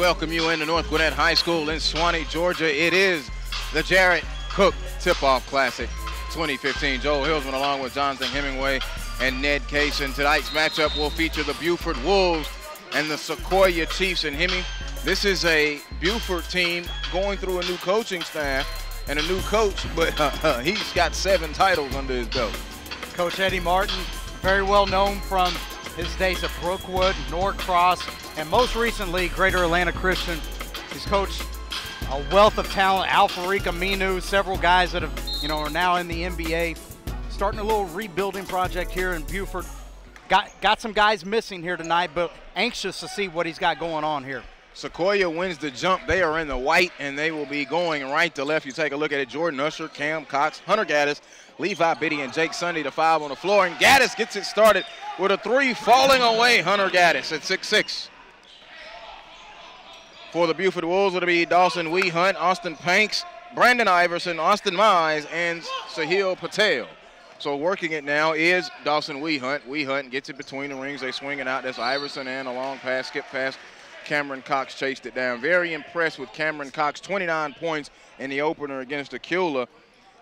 welcome you into North Gwinnett High School in Swanee, Georgia. It is the Jared Cook Tip-Off Classic 2015. Joel Hillsman along with Jonathan Hemingway and Ned Case. And tonight's matchup will feature the Buford Wolves and the Sequoyah Chiefs. And Hemi, this is a Buford team going through a new coaching staff and a new coach, but he's got 7 titles under his belt. Coach Eddie Martin, very well known from his days at Brookwood, Norcross, and most recently, Greater Atlanta Christian. He's coached a wealth of talent, Alfarika Minu, several guys that have, are now in the NBA. Starting a little rebuilding project here in Buford. Got some guys missing here tonight, but anxious to see what he's got going on here. Sequoyah wins the jump. They are in the white, and they will be going right to left. You take a look at it. Jordan Usher, Cam Cox, Hunter Gaddis, Levi Biddy, and Jake Sunday, the 5 on the floor. And Gaddis gets it started with a 3 falling away. Hunter Gaddis at 6'6". For the Buford Wolves, it'll be Dawson Weehunt, Austin Panks, Brandon Iverson, Austin Mize, and Sahil Patel. So working it now is Dawson Weehunt. Weehunt gets it between the rings. They swing it out. That's Iverson, and a long pass, skip pass. Cameron Cox chased it down. Very impressed with Cameron Cox, 29 points in the opener against Aquila.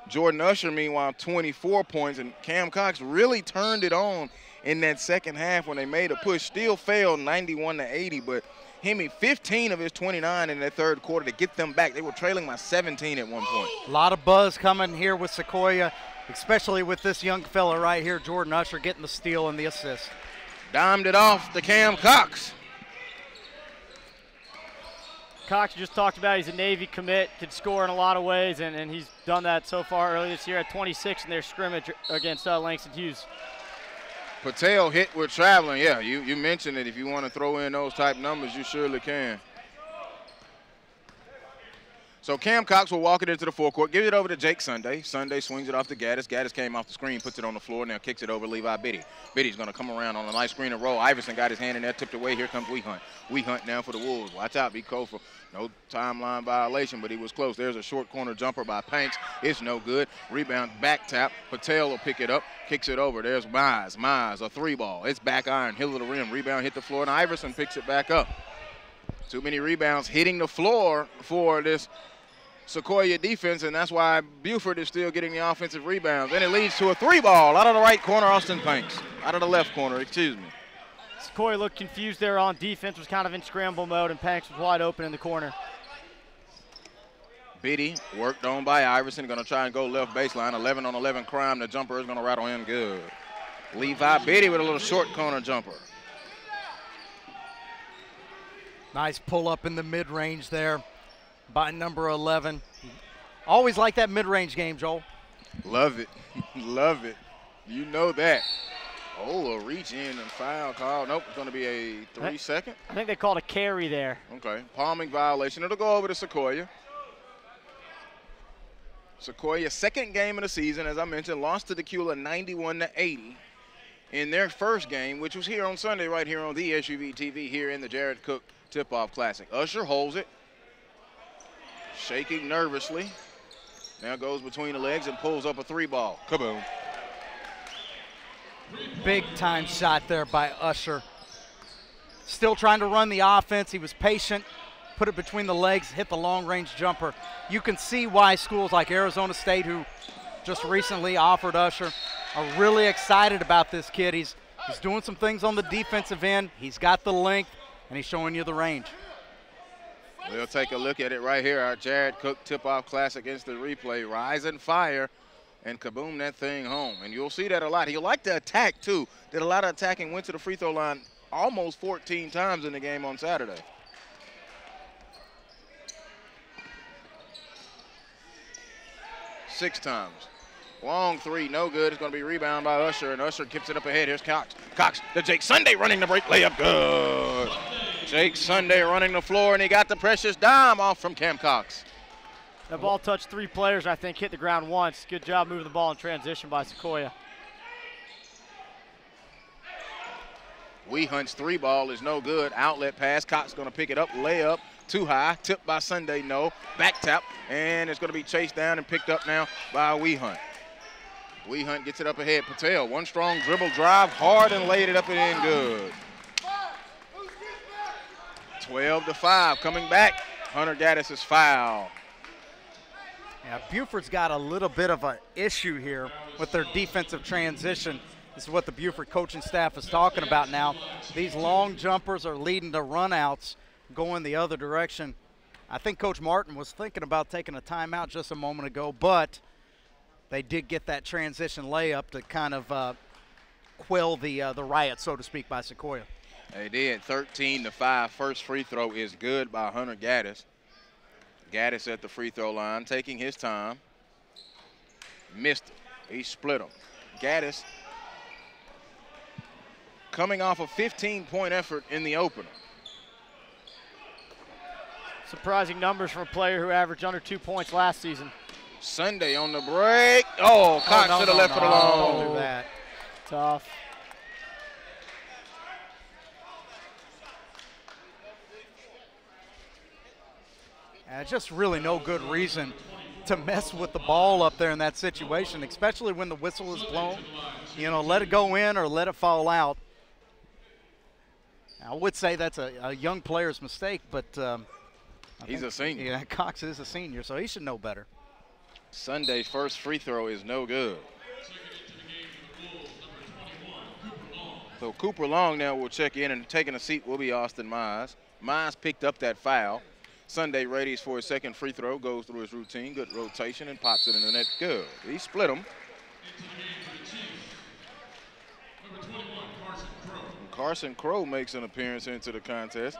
Jordan Usher, meanwhile, 24 points, and Cam Cox really turned it on in that second half when they made a push. Still failed 91-80, but Hemi, 15 of his 29 in that third quarter to get them back. They were trailing by 17 at one point. A lot of buzz coming here with Sequoyah, especially with this young fella right here, Jordan Usher, getting the steal and the assist. Dimed it off to Cam Cox. Cox just talked about he's a Navy commit, could score in a lot of ways, and he's done that so far early this year at 26 in their scrimmage against Langston Hughes. Patel hit with traveling. Yeah, you mentioned it. If you want to throw in those type numbers, you surely can. So Cam Cox will walk it into the forecourt, give it over to Jake Sunday. Sunday swings it off to Gaddis. Gaddis came off the screen, puts it on the floor, now kicks it over Levi Biddy. Biddy's going to come around on a nice screen and roll. Iverson got his hand in there, tipped away. Here comes Weehunt. Weehunt now for the Wolves. Watch out, be careful. No timeline violation, but he was close. There's a short corner jumper by Panks. It's no good. Rebound, back tap. Patel will pick it up, kicks it over. There's Mize. Mize, a 3-ball. It's back iron, hill of the rim. Rebound hit the floor, and Iverson picks it back up. Too many rebounds hitting the floor for this Sequoyah defense, and that's why Buford is still getting the offensive rebounds. And it leads to a 3-ball out of the right corner, Austin Panks. Out of the left corner, excuse me. Sequoyah looked confused there on defense, was kind of in scramble mode, and Panks was wide open in the corner. Biddy worked on by Iverson, going to try and go left baseline. 11 on 11 crime. The jumper is going to rattle in good. Levi Biddy with a little short corner jumper. Nice pull up in the mid-range there by number 11. Always like that mid-range game, Joel. Love it. Love it. You know that. Oh, a reach in and foul call. Nope, it's going to be a 3-second. I think they called a carry there. Okay, palming violation. It'll go over to Sequoyah. Sequoyah, second game of the season, as I mentioned, lost to Aquila 91-80 in their first game, which was here on Sunday right here on the SUV TV here in the Jared Cook Tip-Off Classic. Usher holds it, shaking nervously. Now goes between the legs and pulls up a 3-ball. Kaboom. Big time shot there by Usher. Still trying to run the offense. He was patient, put it between the legs, hit the long range jumper. You can see why schools like Arizona State, who just recently offered Usher, are really excited about this kid. He's doing some things on the defensive end. He's got the length, and he's showing you the range. We'll take a look at it right here. Our Jared Cook Tip-Off Classic against the replay. Rise and fire. And kaboom, that thing home. And you'll see that a lot. He liked to attack, too. Did a lot of attacking, went to the free throw line almost 14 times in the game on Saturday. Six times. Long 3, no good. It's going to be rebound by Usher, and Usher keeps it up ahead. Here's Cox. Cox to Jake Sunday running the break layup. Good. Jake Sunday running the floor, and he got the precious dime off from Cam Cox. The ball touched 3 players, I think, hit the ground once. Good job moving the ball in transition by Sequoyah. Weehunt's 3-ball is no good. Outlet pass. Cox going to pick it up. Layup. Too high. Tipped by Sunday. No. Back tap. And it's going to be chased down and picked up now by Weehunt. Weehunt gets it up ahead. Patel. One strong dribble drive. Hard and laid it up and in good. 12-5, coming back. Hunter Gaddis' foul. Yeah, Buford's got a little bit of an issue here with their defensive transition. This is what the Buford coaching staff is talking about now. These long jumpers are leading to runouts going the other direction. I think Coach Martin was thinking about taking a timeout just a moment ago, but they did get that transition layup to kind of quell the riot, so to speak, by Sequoyah. They did. 13-5. First free throw is good by Hunter Gaddis. Gaddis at the free throw line, taking his time. Missed it. He split him. Gaddis coming off a 15-point effort in the opener. Surprising numbers from a player who averaged under 2 points last season. Sunday on the break. Oh, Cox should have left it alone. Don't do that. Tough. Just really no good reason to mess with the ball up there in that situation, especially when the whistle is blown. You know, let it go in or let it fall out. I would say that's a young player's mistake, but he's a senior. Yeah, Cox is a senior, so he should know better. Sunday's first free throw is no good. So Cooper Long now will check in, and taking a seat will be Austin Mize. Mize picked up that foul. Sunday readies for his second free throw, goes through his routine, good rotation, and pops it in the net. Good. He split him. Carson Crow makes an appearance into the contest.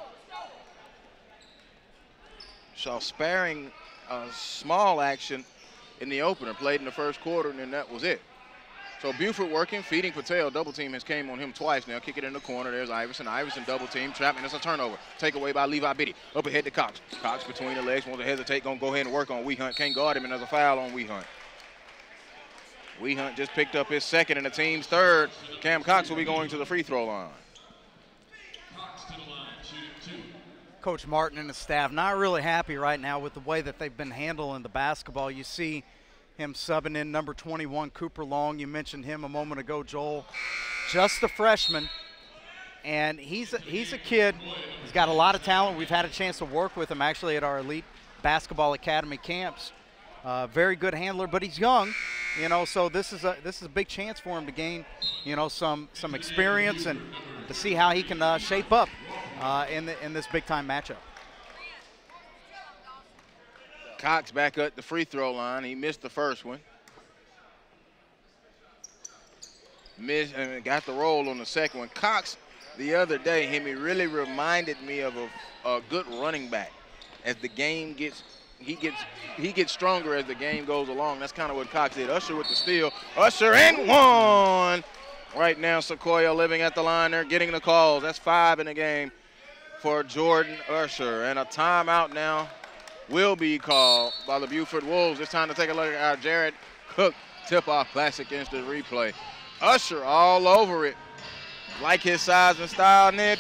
Shaw sparing a small action in the opener, played in the first quarter, and then that was it. So Buford working, feeding Patel. Double team has came on him twice now. Kick it in the corner. There's Iverson. Iverson double team. Trapman. It's a turnover. Take away by Levi Biddy. Up ahead to Cox. Cox between the legs. Wants to hesitate. Going to go ahead and work on Wee Hunt. Can't guard him, and there's a foul on Wee Hunt. Wee Hunt just picked up his second and the team's third. Cam Cox will be going to the free throw line. Coach Martin and the staff not really happy right now with the way that they've been handling the basketball. You see him subbing in number 21, Cooper Long. You mentioned him a moment ago, Joel. Just a freshman, and he's a kid. He's got a lot of talent. We've had a chance to work with him actually at our Elite Basketball Academy camps. Very good handler, but he's young, you know. So this is a big chance for him to gain, you know, some experience and to see how he can shape up in this big time matchup. Cox back at the free throw line. He missed the first one. Missed and got the roll on the second one. Cox the other day, he really reminded me of a good running back. As the game gets, he gets stronger as the game goes along. That's kind of what Cox did. Usher with the steal. Usher and one. Right now, Sequoyah living at the line there, getting the calls. That's 5 in the game for Jordan Usher. And a timeout now will be called by the Buford Wolves. It's time to take a look at our Jared Cook tip-off classic instant replay. Usher all over it. Like his size and style, Nick?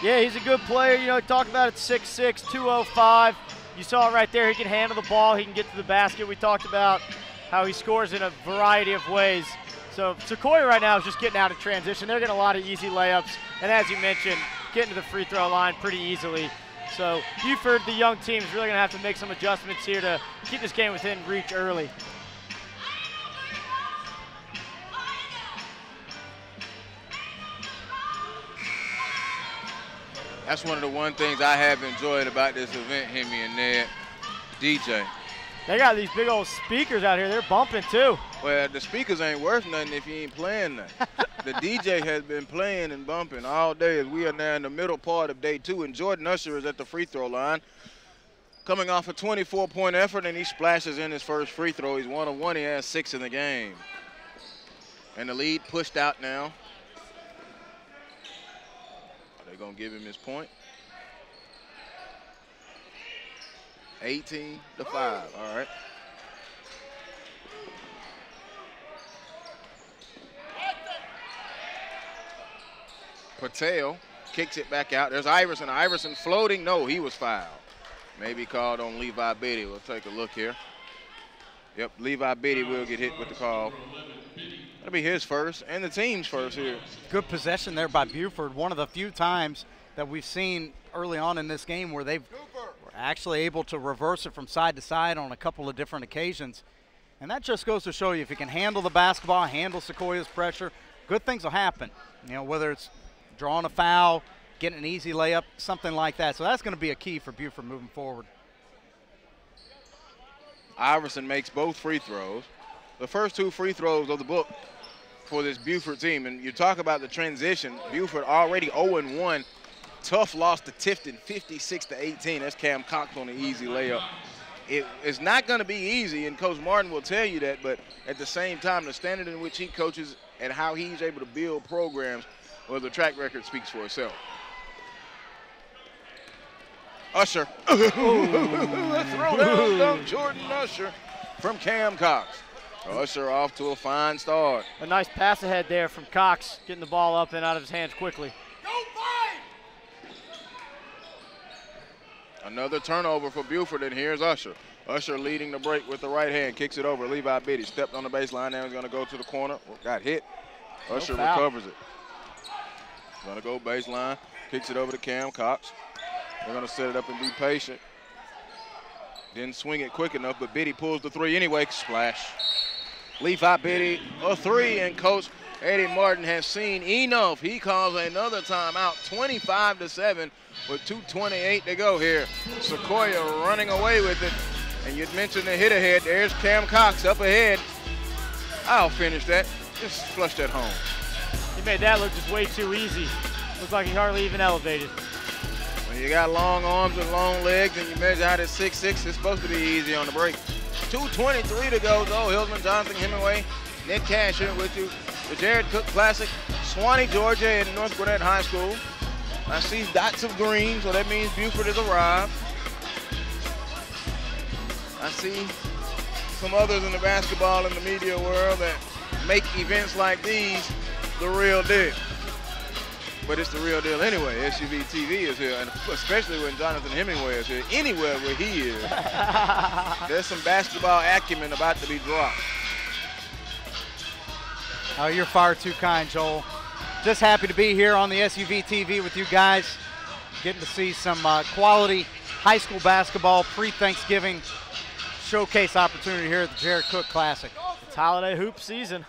Yeah, he's a good player. You know, talk about it, 6'6", 205. You saw it right there. He can handle the ball. He can get to the basket. We talked about how he scores in a variety of ways. So Sequoyah right now is just getting out of transition. They're getting a lot of easy layups. And as you mentioned, getting to the free throw line pretty easily. So Buford, the young team, is really going to have to make some adjustments here to keep this game within reach early. That's one of the one things I have enjoyed about this event, Hemi and Ned. DJ. They got these big old speakers out here. They're bumping too. Well, the speakers ain't worth nothing if you ain't playing nothing. The DJ has been playing and bumping all day as we are now in the middle part of day 2, and Jordan Usher is at the free throw line. Coming off a 24-point effort, and he splashes in his first free throw. He's 1 of 1. He has 6 in the game. And the lead pushed out now. Are they going to give him his point? 18-5, all right. Patel kicks it back out. There's Iverson. Iverson floating. No, he was fouled. Maybe called on Levi Biddy. We'll take a look here. Yep, Levi Biddy will get hit with the call. That'll be his first and the team's first here. Good possession there by Buford. One of the few times that we've seen early on in this game where they were actually able to reverse it from side to side on a couple of different occasions. And that just goes to show you if you can handle the basketball, handle Sequoiah's pressure, good things will happen. You know, whether it's drawing a foul, getting an easy layup, something like that. So that's going to be a key for Buford moving forward. Iverson makes both free throws. The first 2 free throws of the book for this Buford team. And you talk about the transition. Buford already 0-1. Tough loss to Tifton, 56-18. That's Cam Cox on the easy layup. It's not going to be easy, and Coach Martin will tell you that, but at the same time, the standard in which he coaches and how he's able to build programs, well, the track record speaks for itself. Usher. Let's throw down dunk, Jordan Usher from Cam Cox. Usher off to a fine start. A nice pass ahead there from Cox, getting the ball up and out of his hands quickly. Another turnover for Buford, and here's Usher. Usher leading the break with the right hand, kicks it over. Levi Biddy stepped on the baseline, now he's going to go to the corner. Got hit. Usher recovers it. Going to go baseline, kicks it over to Cam Cox. They're going to set it up and be patient. Didn't swing it quick enough, but Biddy pulls the 3 anyway. Splash. Levi Biddy, a 3, and Coach Eddie Martin has seen enough. He calls another timeout, 25-7 with 2:28 to go here. Sequoyah running away with it. And you'd mentioned the hit ahead. There's Cam Cox up ahead. I'll finish that. Just flush that home. He made that look just way too easy. Looks like he hardly even elevated. When you got long arms and long legs and you measure out at 6'6", it's supposed to be easy on the break. 2:23 to go, though. Hillsman, Johnson, Hemingway, Ned Cash here with you. The Jared Cook Classic, Swanee, Georgia, and North Gwinnett High School. I see dots of green, so that means Buford has arrived. I see some others in the basketball and the media world that make events like these the real deal. But it's the real deal anyway. SUV TV is here, and especially when Jonathan Hemingway is here. Anywhere where he is, there's some basketball acumen about to be dropped. Oh, you're far too kind, Joel. Just happy to be here on the SUV TV with you guys. Getting to see some quality high school basketball pre-Thanksgiving showcase opportunity here at the Jared Cook Classic. It's holiday hoop season.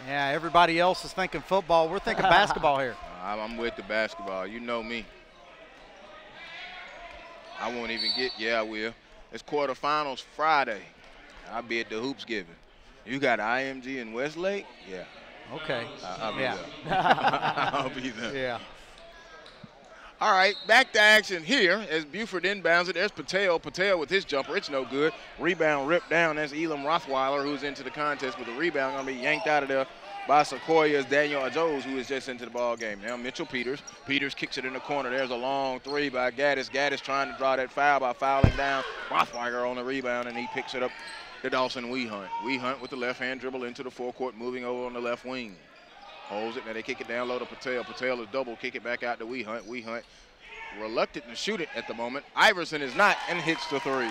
Yeah, everybody else is thinking football. We're thinking basketball here. I'm with the basketball. You know me. I won't even get, yeah, I will. It's quarterfinals Friday. I'll be at the Hoops Giving. You got IMG in Westlake? Yeah. Okay. I'll be there. I'll be there. Yeah. All right, back to action here as Buford inbounds it. There's Patel. Patel with his jumper. It's no good. Rebound ripped down. That's Elam Rothweiler, who's into the contest with the rebound. Going to be yanked out of there by Sequoiah's Daniel Ajos, who is just into the ball game. Now Mitchell Peters. Peters kicks it in the corner. There's a long 3 by Gaddis. Gaddis trying to draw that foul by fouling down Rothweiler on the rebound, and he picks it up to Dawson Weehunt. Weehunt with the left hand dribble into the forecourt, moving over on the left wing. Holds it, now they kick it down low to Patel. Patel is double, kick it back out to Weehunt. Weehunt reluctant to shoot it at the moment. Iverson is not, and hits the 3.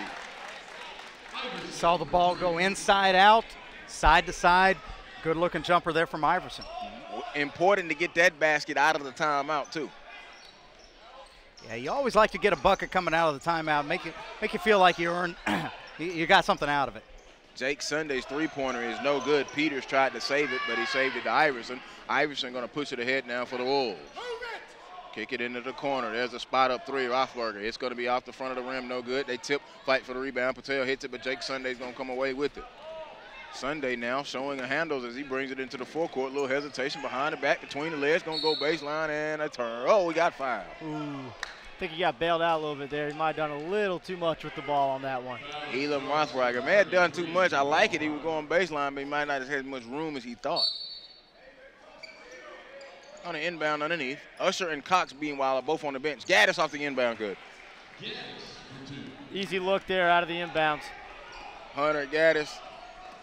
Saw the ball go inside out, side to side. Good looking jumper there from Iverson. Important to get that basket out of the timeout too. Yeah, you always like to get a bucket coming out of the timeout, make you feel like you earned, you got something out of it. Jake Sunday's 3-pointer is no good. Peters tried to save it, but he saved it to Iverson. Iverson going to push it ahead now for the Wolves. Kick it into the corner. There's a spot up 3, Rothberger. It's going to be off the front of the rim, no good. They tip, fight for the rebound. Patel hits it, but Jake Sunday's going to come away with it. Sunday now showing the handles as he brings it into the forecourt. Little hesitation behind the back, between the legs. Going to go baseline and a turn. Oh, we got fouled. Ooh. I think he got bailed out a little bit there. He might have done a little too much with the ball on that one. Elam Rothberger may have done too much. I like it. He was going baseline, but he might not have had as much room as he thought. On the inbound underneath. Usher and Cox, meanwhile, are both on the bench. Gaddis off the inbound, good. Easy look there out of the inbounds. Hunter Gaddis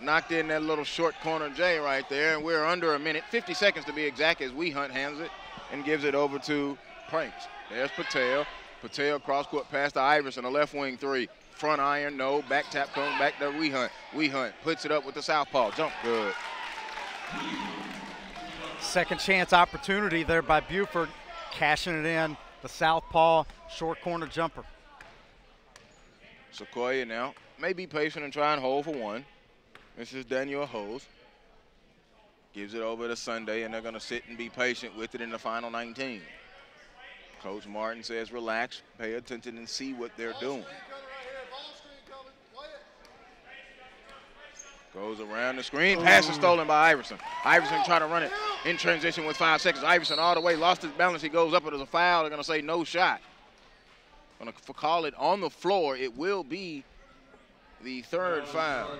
knocked in that little short corner J right there, and we're under a minute, 50 seconds to be exact, as Weehunt hands it and gives it over to Pranks. There's Patel. Patel cross-court pass to Iverson, a left wing 3. Front iron, no. Back tap comes back to Weehunt. Weehunt puts it up with the southpaw. Jump good. Second chance opportunity there by Buford. cashing it in. The southpaw short corner jumper. Sequoyah now may be patient and try and hold for one. This is Daniel Hose. Gives it over to Sunday, and they're going to sit and be patient with it in the final 19. Coach Martin says relax, pay attention, and see what they're doing. Goes around the screen. Pass is stolen by Iverson. Iverson trying to run it in transition with 5 seconds. Iverson all the way, lost his balance. He goes up. It is a foul. They're going to say no shot. Going to call it on the floor. It will be the third foul.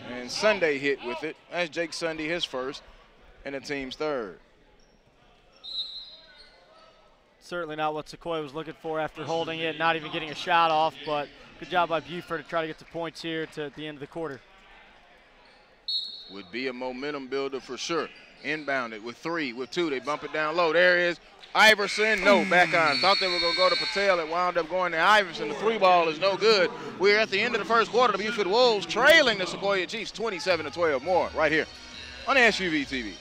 And Sunday hit with it. That's Jake Sunday, his first, and the team's third. Certainly not what Sequoyah was looking for after holding it, not even getting a shot off, but good job by Buford to try to get some points here to the end of the quarter. Would be a momentum builder for sure. Inbounded with 3, with 2. They bump it down low. There is Iverson. No, back on. Thought they were going to go to Patel. It wound up going to Iverson. The 3 ball is no good. We're at the end of the first quarter. The Buford Wolves trailing the Sequoyah Chiefs 27-12. More right here on SUV TV.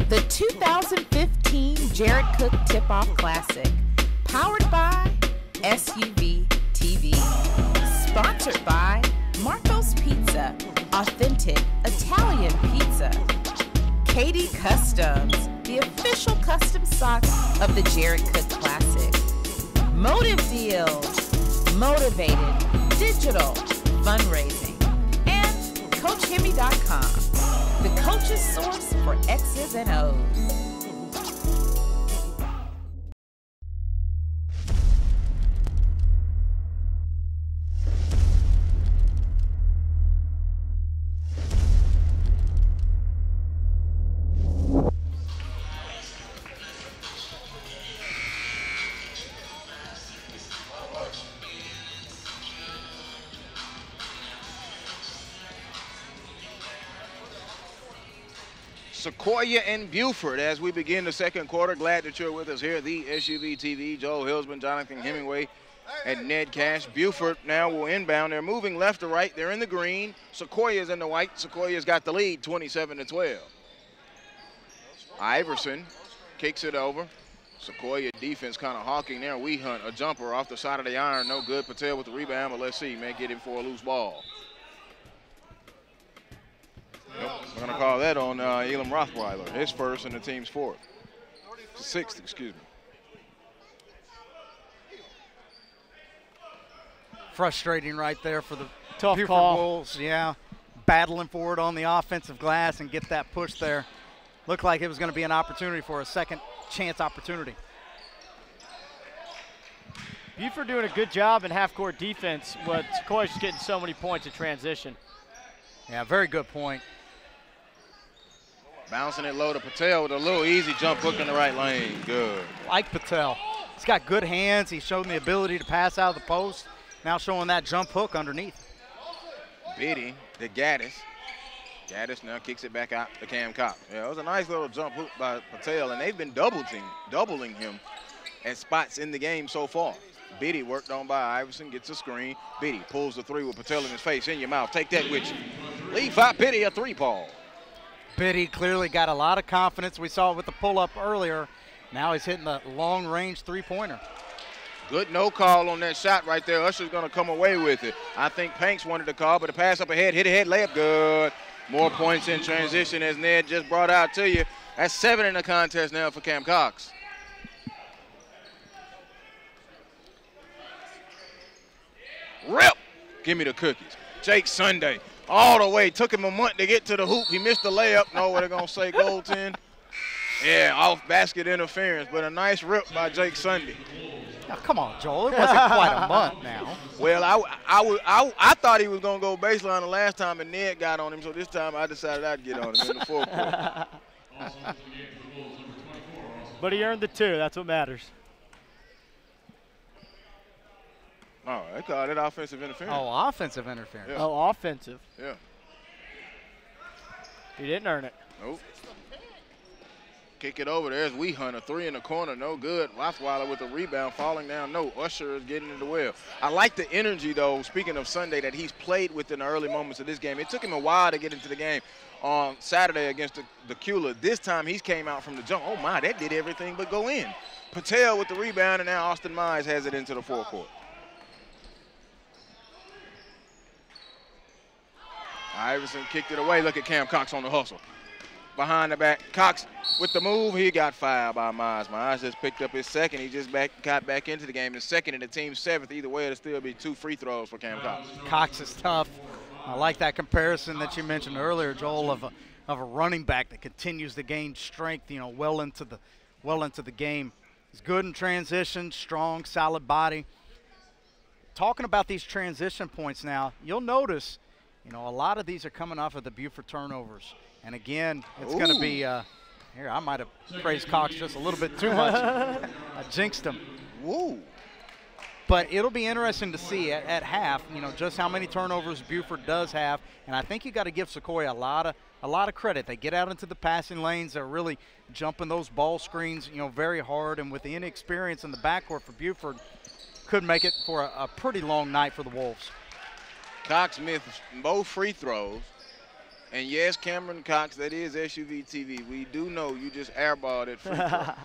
The 2015 Jared Cook Tip-Off Classic, powered by SUV TV, sponsored by Marco's Pizza, authentic Italian pizza, Katie Customs, the official custom sock of the Jared Cook Classic, Motive Deals, motivated, digital, fundraising, and CoachHemi.com, the coach's source for X's and O's. Sequoyah and Buford as we begin the second quarter. Glad that you're with us here at the SUV TV. Joel Hillsman, Jonathan Hemingway, and Ned Cash. Buford now will inbound. They're moving left to right. They're in the green. Sequoyah's in the white. Sequoyah's got the lead, 27-12. Iverson kicks it over. Sequoyah defense kind of hawking there. We hunt a jumper off the side of the iron. No good. Patel with the rebound, but let's see. May get him for a loose ball. Nope, we're going to call that on Elam Rothweiler, his first and the team's fourth. 6th, excuse me. Frustrating right there for the Tough Buford call. Wolves. Yeah, battling for it on the offensive glass and get that push there. Looked like it was going to be an opportunity for a second chance opportunity. Buford doing a good job in half-court defense, but Sequoyah's just getting so many points in transition. Yeah, very good point. Bouncing it low to Patel with a little easy jump hook in the right lane. Good. Like Patel. He's got good hands. He's shown the ability to pass out of the post. Now showing that jump hook underneath. Biddy to Gaddis. Gaddis now kicks it back out to Cam Cox. Yeah, it was a nice little jump hook by Patel, and they've been doubling him at spots in the game so far. Biddy worked on by Iverson, gets a screen. Biddy pulls the 3 with Patel in his face. In your mouth. Take that with you. Levi Biddy a 3-ball. Biddy clearly got a lot of confidence. We saw it with the pull-up earlier. Now he's hitting the long-range three-pointer. Good no call on that shot right there. Usher's going to come away with it. I think Panks wanted to call, but the pass up ahead, hit ahead, layup, good. More points in transition as Ned just brought out to you. That's 7 in the contest now for Cam Cox. Rip. Give me the cookies. Jake Sunday all the way. Took him a month to get to the hoop. He missed the layup. No, what they're going to say, goaltend. Yeah, off basket interference, but a nice rip by Jake Sunday. Now, come on, Joel. It wasn't quite a month now. Well, I thought he was going to go baseline the last time, and Ned got on him, so this time I decided I'd get on him in the fourth quarter. But he earned the 2. That's what matters. Oh, they called it offensive interference. Oh, offensive interference. Yeah. Oh, offensive. Yeah. He didn't earn it. Nope. Kick it over. There's Hunter. 3 in the corner. No good. Rothweiler with a rebound. Falling down. No. Usher is getting in the well. I like the energy, though, speaking of Sunday, that he's played with in the early moments of this game. It took him a while to get into the game on Saturday against the Cula. This time he's came out from the jump. Oh, my, that did everything but go in. Patel with the rebound, and now Austin Mize has it into the forecourt. Iverson kicked it away. Look at Cam Cox on the hustle. Behind the back, Cox with the move. He got fouled by Mize. Mize just picked up his second. He just got back into the game. His second and the team's 7th. Either way, it'll still be 2 free throws for Cam Cox. Cox is tough. I like that comparison that you mentioned earlier, Joel, of a running back that continues to gain strength, you know, well into the game. He's good in transition, strong, solid body. Talking about these transition points now, you'll notice, you know, a lot of these are coming off of the Buford turnovers. And again, it's going to be here. I might have praised Cox just a little bit too much. I jinxed him. Woo. But it'll be interesting to see at half, you know, just how many turnovers Buford does have. And I think you got to give Sequoyah a lot of credit. They get out into the passing lanes. They're really jumping those ball screens, you know, very hard. And with the inexperience in the backcourt for Buford, could make it for a pretty long night for the Wolves. Cox missed both free throws. And yes, Cameron Cox, that is SUV TV. We do know you just airballed it free throw.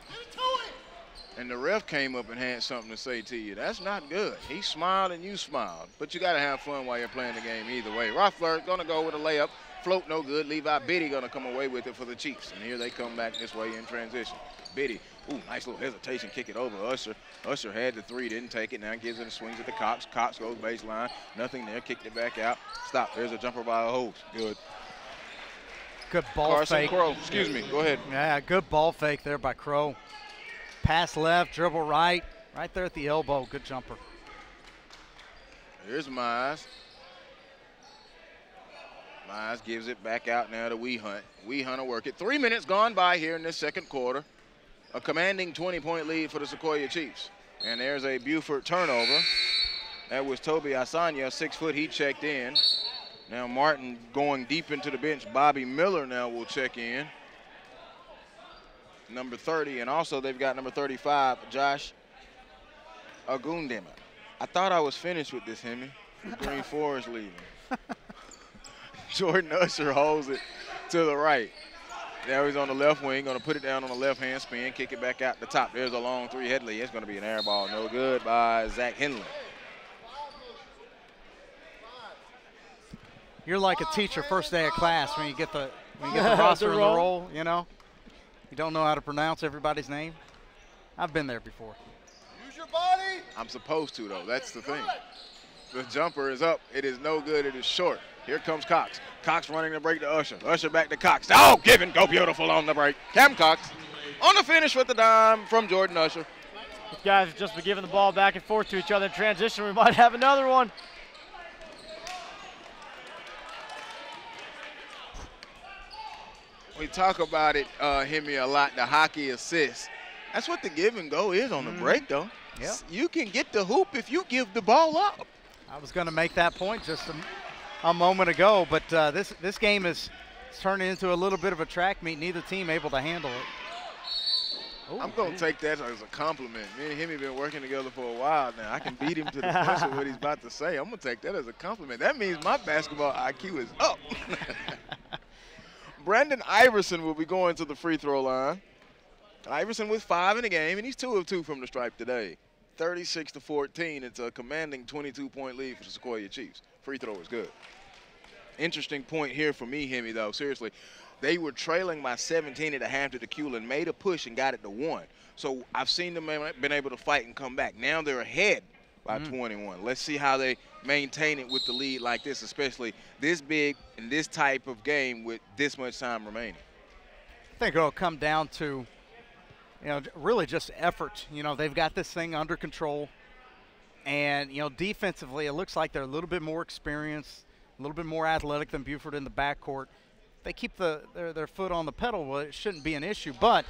And the ref came up and had something to say to you. That's not good. He smiled and you smiled. But you got to have fun while you're playing the game either way. Rothfler going to go with a layup. Float no good. Levi Biddy going to come away with it for the Chiefs. And here they come back this way in transition. Biddy, ooh, nice little hesitation. Kick it over Usher. Usher had the 3, didn't take it. Now gives it a swing to the Cox. Cox goes baseline. Nothing there. Kicked it back out. Stop. There's a jumper by a hose. Good. Good ball Carson fake. Crow, excuse me, go ahead. Yeah, good ball fake there by Crow. Pass left, dribble right there at the elbow. Good jumper. Here's Mize. Mize gives it back out now to Hunt. Hunt will work it. 3 minutes gone by here in this second quarter. A commanding 20-point lead for the Sequoyah Chiefs. And there's a Buford turnover. That was Toby Asanya, 6 foot, he checked in. Now Martin going deep into the bench. Bobby Miller now will check in. Number 30, and also they've got number 35, Josh Agundema. I thought I was finished with this, Hemi. Green Forest leaving. Jordan Usher holds it to the right. Now he's on the left wing, going to put it down on the left-hand spin, kick it back out the top. There's a long 3 Headley. It's going to be an air ball. No good by Zach Henley. You're like a teacher first day of class when you get the roster in the roll, you know. You don't know how to pronounce everybody's name. I've been there before. Use your body. I'm supposed to, though. That's the thing. The jumper is up. It is no good. It is short. Here comes Cox. Cox running the break to Usher. Usher back to Cox. Oh, give and go beautiful on the break. Cam Cox on the finish with the dime from Jordan Usher. These guys have just been giving the ball back and forth to each other in transition. We might have another one. We talk about it, Hemi, a lot, the hockey assist. That's what the give and go is on the break, though. Yeah. You can get the hoop if you give the ball up. I was going to make that point just a moment ago, but this game is turning into a little bit of a track meet. Neither team able to handle it. Ooh, I'm going to take that as a compliment. Me and him have been working together for a while now. I can beat him to the punch of what he's about to say. I'm going to take that as a compliment. That means my basketball IQ is up. Brandon Iverson will be going to the free throw line. Iverson with 5 in the game, and he's 2 of 2 from the stripe today. 36-14. It's a commanding 22-point lead for the Sequoyah Chiefs. Free throw is good. Interesting point here for me, Hemi, though. Seriously, they were trailing by 17 at the half to the Cula and made a push and got it to 1. So I've seen them been able to fight and come back. Now they're ahead by 21. Let's see how they maintain it with the lead like this, especially this big in this type of game with this much time remaining. I think it'll come down to, you know, really just effort. You know, they've got this thing under control. And, you know, defensively, it looks like they're a little bit more experienced, a little bit more athletic than Buford in the backcourt. They keep their foot on the pedal. Well, it shouldn't be an issue. But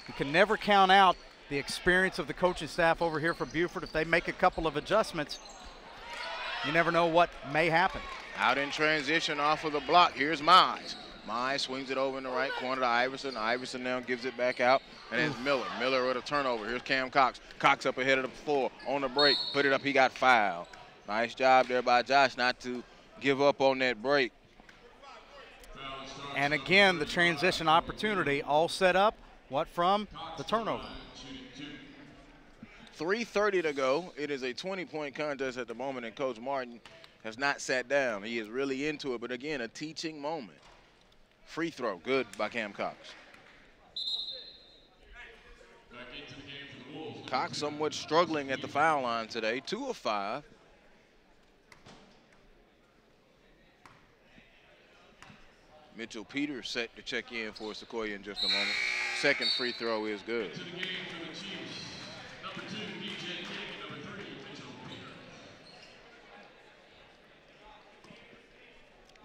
you can never count out the experience of the coaching staff over here for Buford. If they make a couple of adjustments, you never know what may happen. Out in transition off of the block. Here's Mize. Mize swings it over in the right corner to Iverson. Iverson now gives it back out, and it's Miller. Miller with a turnover. Here's Cam Cox. Cox up ahead of the floor on the break. Put it up. He got fouled. Nice job there by Josh not to give up on that break. And again, the transition opportunity all set up. What from the turnover? 3:30 to go. It is a 20-point contest at the moment, and Coach Martin has not sat down. He is really into it, but again, a teaching moment. Free throw, good by Cam Cox. Cox somewhat struggling at the foul line today, 2 of 5. Mitchell Peters set to check in for Sequoyah in just a moment. Second free throw is good.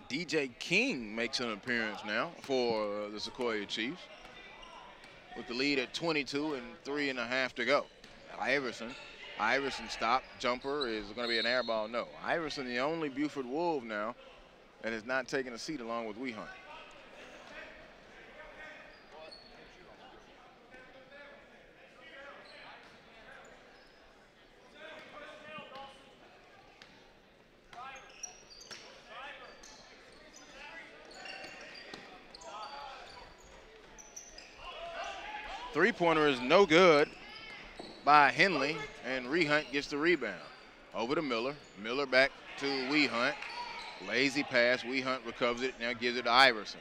DJ King makes an appearance now for the Sequoyah Chiefs with the lead at 22 and 3.5 to go. Iverson stop. Jumper is going to be an air ball. No. Iverson, the only Buford Wolf now that has not taken a seat along with Wehunt. Three-pointer is no good by Henley, and Wehunt gets the rebound. Over to Miller. Miller back to Wehunt. Lazy pass. Wehunt recovers it, now gives it to Iverson.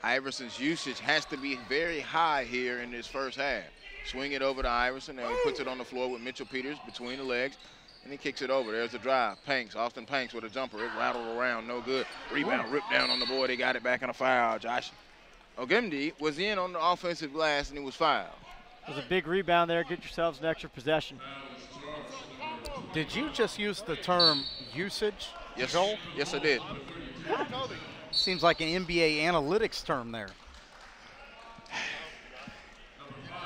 Iverson's usage has to be very high here in this first half. Swing it over to Iverson. Now he puts it on the floor with Mitchell Peters between the legs, and he kicks it over. There's the drive. Austin Panks with a jumper. It rattled around, no good. Rebound ripped down on the board. They got it back in a foul. Josh Ogemdi was in on the offensive glass, and he was fouled. It was a big rebound there. Get yourselves an extra possession. Did you just use the term usage, Yes, Joel? Yes, I did. Seems like an NBA analytics term there.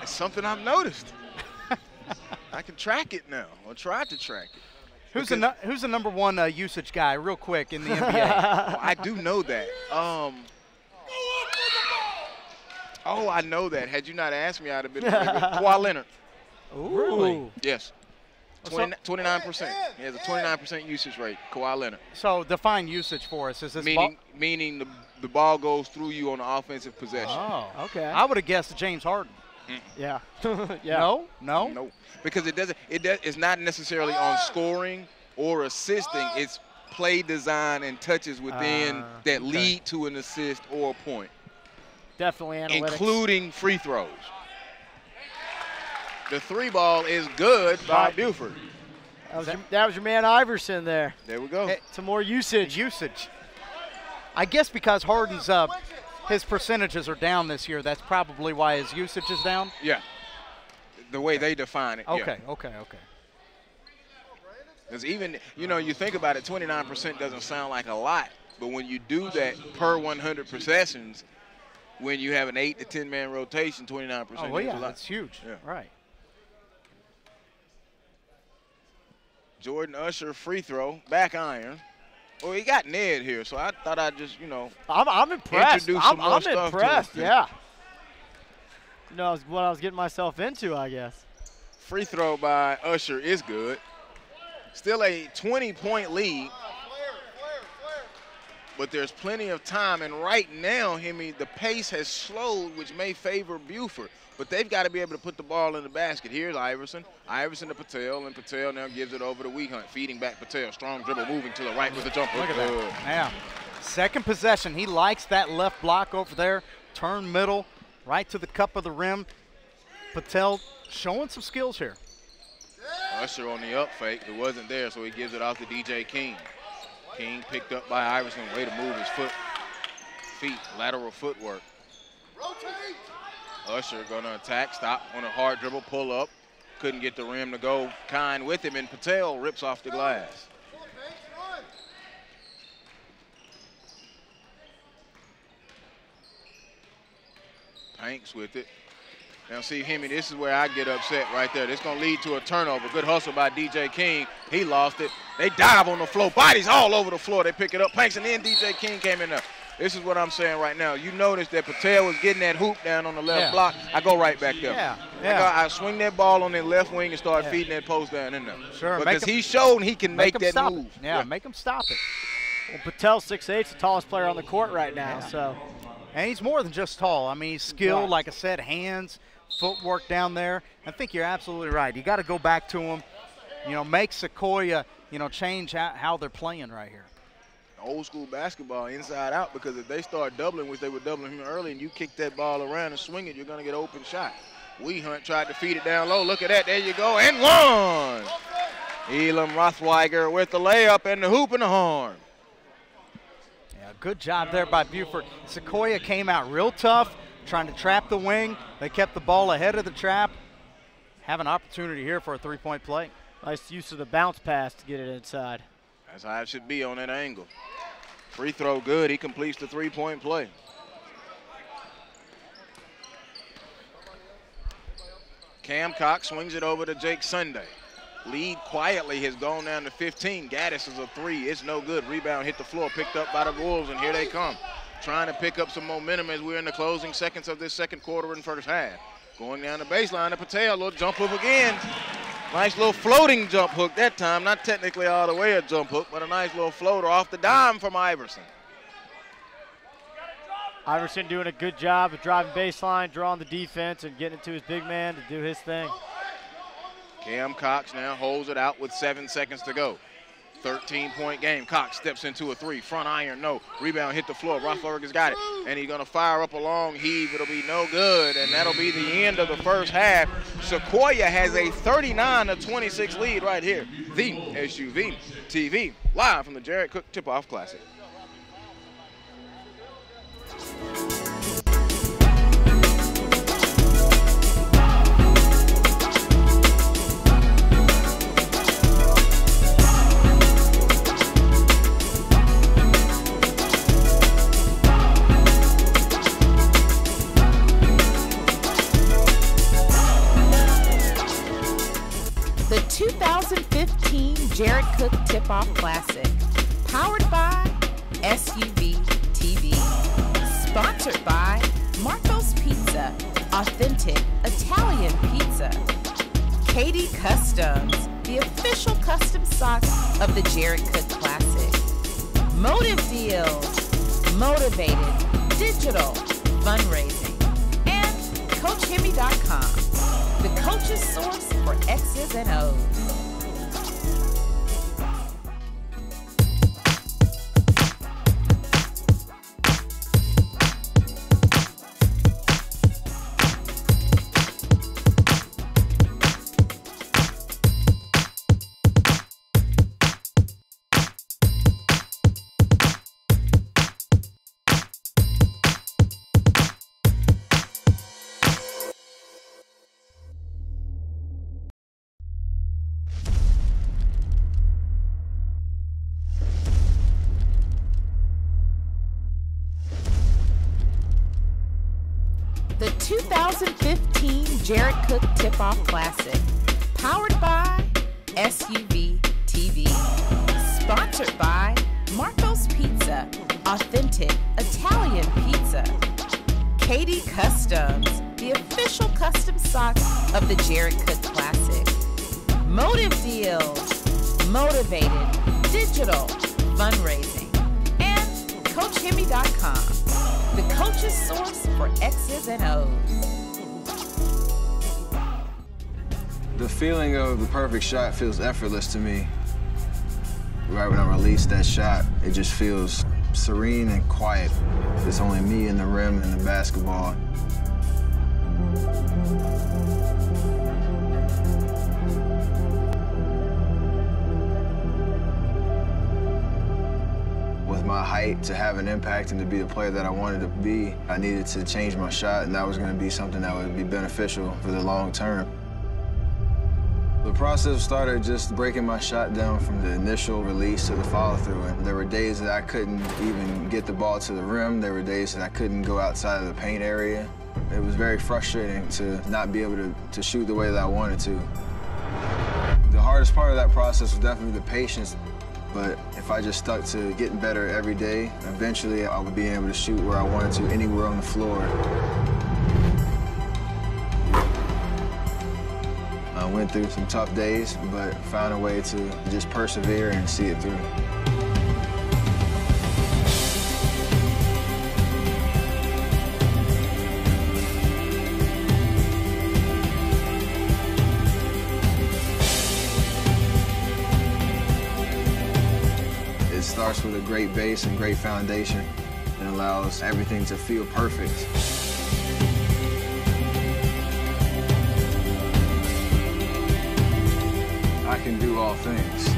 It's something I've noticed. I can track it now, or try to track it. Who's the #1 usage guy, real quick, in the NBA? Oh, I do know that. Oh, I know that. Had you not asked me, I'd have been Kawhi Leonard. Ooh. Really? Yes. 29%. He has a 29% usage rate, Kawhi Leonard. So define usage for us. Is this meaning the ball goes through you on the offensive possession. Oh, okay. I would have guessed James Harden. Yeah. Yeah. No. No, because it's not necessarily on scoring or assisting. It's play design and touches within that lead to an assist or a point. Definitely analytics. Including free throws. The 3 ball is good by Buford. That was your man Iverson there. There we go. Some more usage. I guess because Harden's his percentages are down this year, that's probably why his usage is down? Yeah. The way they define it. Okay. Because even, you think about it, 29% doesn't sound like a lot, but when you do that per 100 possessions, when you have an 8 to 10 man rotation, 29% is a lot. That's huge. Yeah. Right. Jordan Usher free throw, back iron. Well, he got Ned here, so I thought I'd just, I'm impressed. introduce some more I'm stuff impressed, to him. yeah. What I was getting myself into, I guess. Free throw by Usher is good. Still a 20-point lead. But there's plenty of time, and right now, the pace has slowed, which may favor Buford. But they've got to be able to put the ball in the basket. Here's Iverson. Iverson to Patel, and Patel now gives it over to Wehunt, feeding back Patel. Strong dribble, moving to the right with a jumper. Look at that. Now, second possession. He likes that left block over there. Turn middle, right to the cup of the rim. Patel showing some skills here. Usher on the up fake. It wasn't there, so he gives it off to DJ King. King picked up by Iverson. Way to move his feet, lateral footwork. Rotate. Usher going to attack, stop on a hard dribble, pull up. Couldn't get the rim to go kind with him, and Patel rips off the glass. Panks with it. Now see, Hemi, this is where I get upset right there. This is going to lead to a turnover. Good hustle by DJ King. He lost it. They dive on the floor. Bodies all over the floor. They pick it up. Panks, and then DJ King came in there. This is what I'm saying right now. You notice that Patel was getting that hoop down on the left block. I go right back there. I swing that ball on that left wing and start feeding that post down in there. Sure. Because he showed he can make that move. Yeah, make him stop it. Well, Patel's 6'8", the tallest player on the court right now. So, and he's more than just tall. I mean, he's skilled, like I said, hands, footwork down there. I think you're absolutely right. You got to go back to him, you know, make Sequoyah, you know, change how they're playing right here. Old school basketball inside out, because if they start doubling, which they were doubling him early, and you kick that ball around and swing it, you're going to get an open shot. Hunt tried to feed it down low. Look at that. There you go. And one. Elam Rothweiger with the layup and the hoop and the horn. Yeah, good job there by Buford. Sequoyah came out real tough, trying to trap the wing. They kept the ball ahead of the trap. Have an opportunity here for a three-point play. Nice use of the bounce pass to get it inside. That's how it should be on that angle. Free throw good. He completes the three-point play. Cam Cox swings it over to Jake Sunday. Lead quietly has gone down to 15. Gaddis is a three. It's no good. Rebound hit the floor, picked up by the Wolves, and here they come. Trying to pick up some momentum as we're in the closing seconds of this second quarter and first half. Going down the baseline to Patel. Little jump hook again. Nice little floating jump hook that time. Not technically all the way a jump hook, but a nice little floater off the dime from Iverson. Iverson doing a good job of driving baseline, drawing the defense, and getting it to his big man to do his thing. Cam Cox now holds it out with 7 seconds to go. 13-point game. Cox steps into a three. Front iron, no. Rebound hit the floor. Rothberger's got it. And he's going to fire up a long heave. It'll be no good. And that'll be the end of the first half. Sequoyah has a 39-26 lead right here. The SUV TV, live from the Jared Cook Tip-Off Classic. The 2015 Jared Cook Tip-Off Classic, powered by SUV TV, sponsored by Marco's Pizza, authentic Italian pizza, Katie Customs, the official custom socks of the Jared Cook Classic, Motive Deals, motivated, digital, fundraising, and CoachHemi.com, the coach's source for X's and O's. The 2015 Jared Cook Tip-Off Classic, powered by SUV TV, sponsored by Marco's Pizza, authentic Italian pizza, Katie Customs, the official custom socks of the Jared Cook Classic, Motive Deals, motivated, digital, fundraising, and CoachHemi.com, the coach's source for X's and O's. The feeling of the perfect shot feels effortless to me. Right when I release that shot, it just feels serene and quiet. It's only me and the rim and the basketball. With my height, to have an impact and to be the player that I wanted to be, I needed to change my shot, and that was going to be something that would be beneficial for the long term. The process started just breaking my shot down from the initial release to the follow-through, and there were days that I couldn't even get the ball to the rim. There were days that I couldn't go outside of the paint area. It was very frustrating to not be able to shoot the way that I wanted to. The hardest part of that process was definitely the patience. But if I just stuck to getting better every day, eventually I would be able to shoot where I wanted to, anywhere on the floor. I went through some tough days, but found a way to just persevere and see it through. It starts with a great base and great foundation. It allows everything to feel perfect. I can do all things.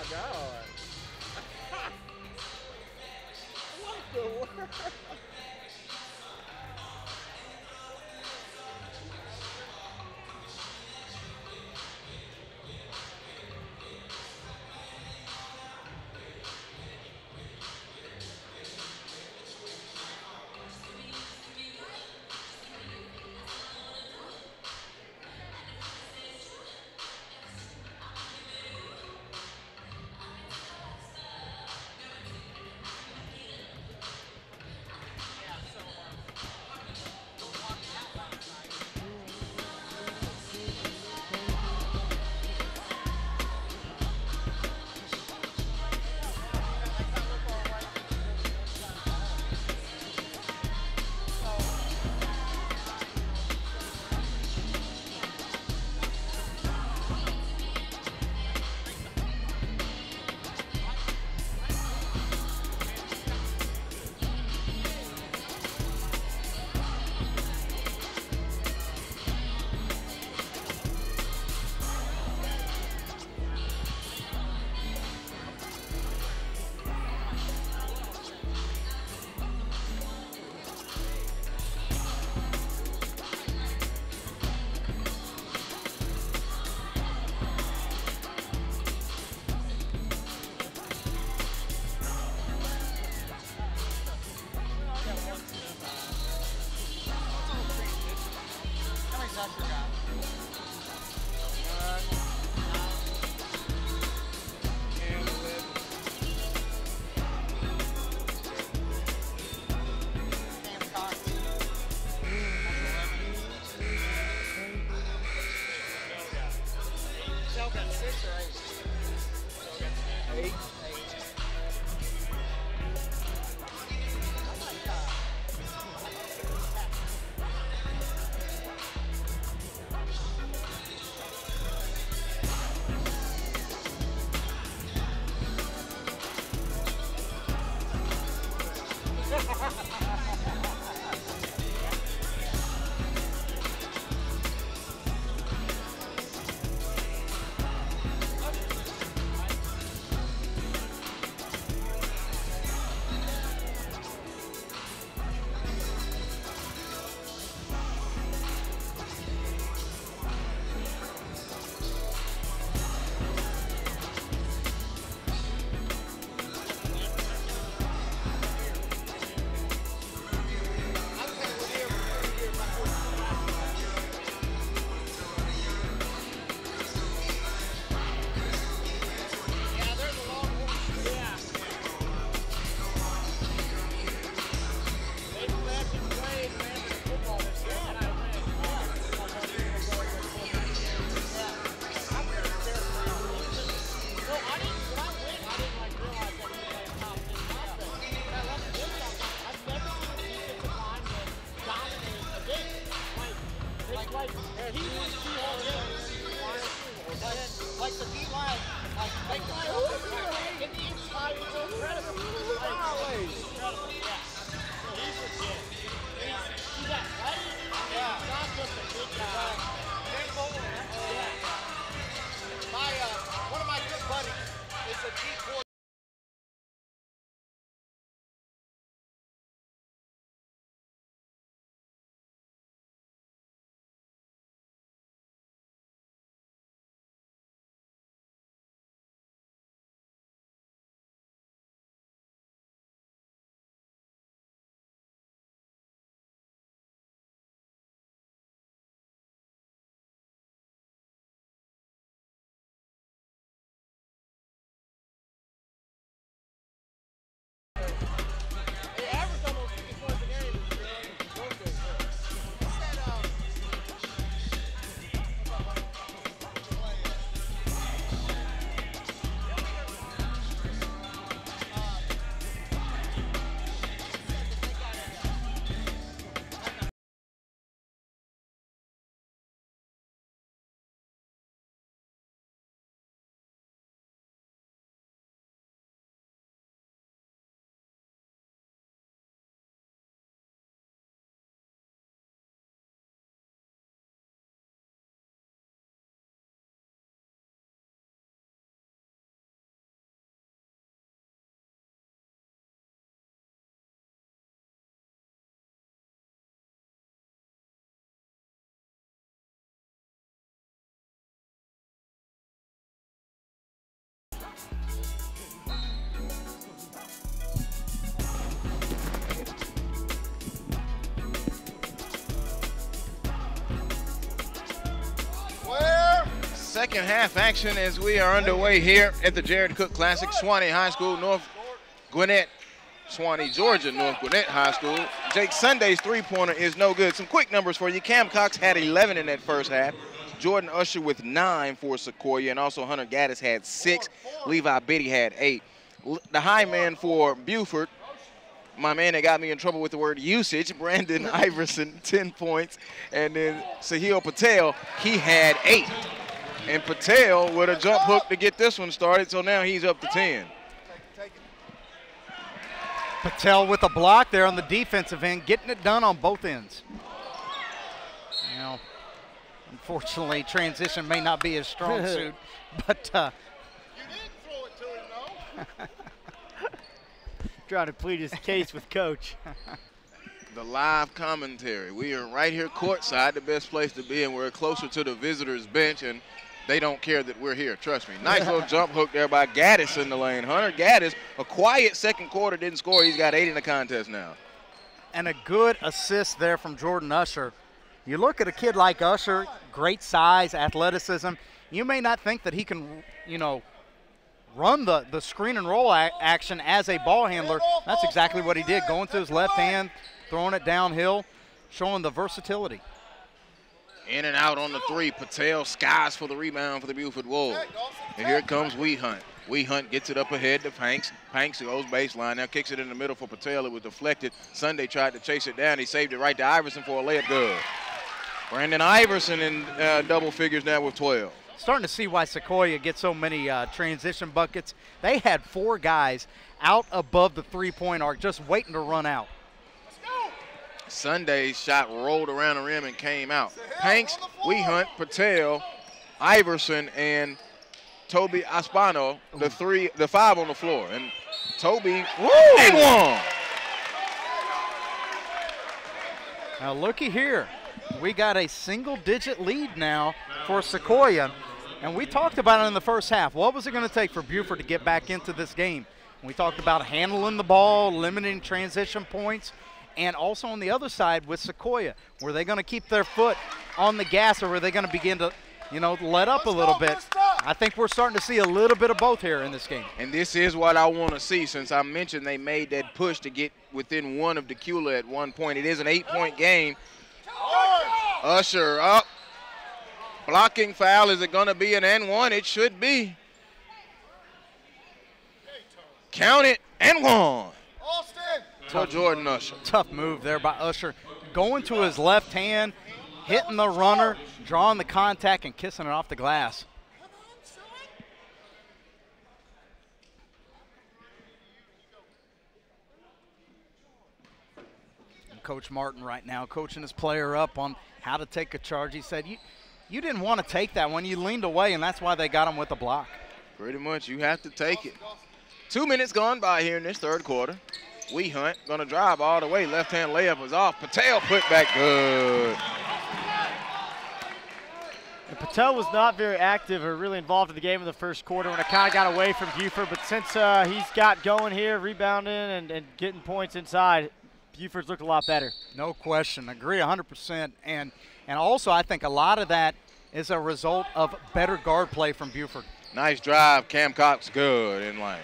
God. What the world? second half action as we are underway here at the Jared Cook Classic. Swanee High School, North Gwinnett, Swanee, Georgia, North Gwinnett High School. Jake Sunday's three-pointer is no good. Some quick numbers for you. Cam Cox had 11 in that first half. Jordan Usher with 9 for Sequoyah, and also Hunter Gaddis had 6. Levi Biddy had 8. The high man for Buford, my man that got me in trouble with the word usage, Brandon Iverson, 10 points. And then Sahil Patel, he had 8. And Patel with a jump hook to get this one started, so now he's up to 10. Patel with a block there on the defensive end, getting it done on both ends. You know, unfortunately, transition may not be his strong suit, but you didn't throw it to him, though. Trying to plead his case with Coach. The live commentary. We are right here courtside, the best place to be, and we're closer to the visitors' bench, and they don't care that we're here, trust me. Nice little jump hook there by Gaddis in the lane. Hunter Gaddis, a quiet second quarter, didn't score. He's got 8 in the contest now. And a good assist there from Jordan Usher. You look at a kid like Usher, great size, athleticism. You may not think that he can, you know, run the screen and roll action as a ball handler. That's exactly what he did, going to his left hand, throwing it downhill, showing the versatility. In and out on the 3. Patel skies for the rebound for the Buford Wolves. And here comes Wee Hunt. Wee Hunt gets it up ahead to Panks. Panks goes baseline, now kicks it in the middle for Patel. It was deflected. Sunday tried to chase it down. He saved it right to Iverson for a layup good. Brandon Iverson in double figures now with 12. Starting to see why Sequoyah gets so many transition buckets. They had 4 guys out above the three-point arc just waiting to run out. Sunday's shot rolled around the rim and came out. Panks, Wee Hunt, Patel, Iverson, and Toby Aspano, the 5 on the floor. And Toby, and one. Now looky here. We got a single-digit lead now for Sequoyah. And we talked about it in the first half. What was it going to take for Buford to get back into this game? We talked about handling the ball, limiting transition points, and also on the other side with Sequoyah. Were they going to keep their foot on the gas, or were they going to begin to, you know, let up a little bit? I think we're starting to see a little bit of both here in this game. And this is what I want to see, since I mentioned they made that push to get within 1 of Decula at one point. It is an 8-point game. Usher up. Blocking foul. Is it going to be an N1? It should be. Count it. N1. For Jordan Usher. Tough move there by Usher. Going to his left hand, hitting the runner, drawing the contact, and kissing it off the glass. And Coach Martin right now coaching his player up on how to take a charge. He said, you didn't want to take that one. You leaned away, and that's why they got him with the block. Pretty much. You have to take it. 2 minutes gone by here in this third quarter. Wee Hunt going to drive all the way. Left-hand layup was off. Patel put back good. And Patel was not very active or really involved in the game in the first quarter when it kind of got away from Buford. But since he's got going here, rebounding and getting points inside, Buford's looked a lot better. No question. Agree 100%. And also I think a lot of that is a result of better guard play from Buford. Nice drive. Cam Cox good in lane.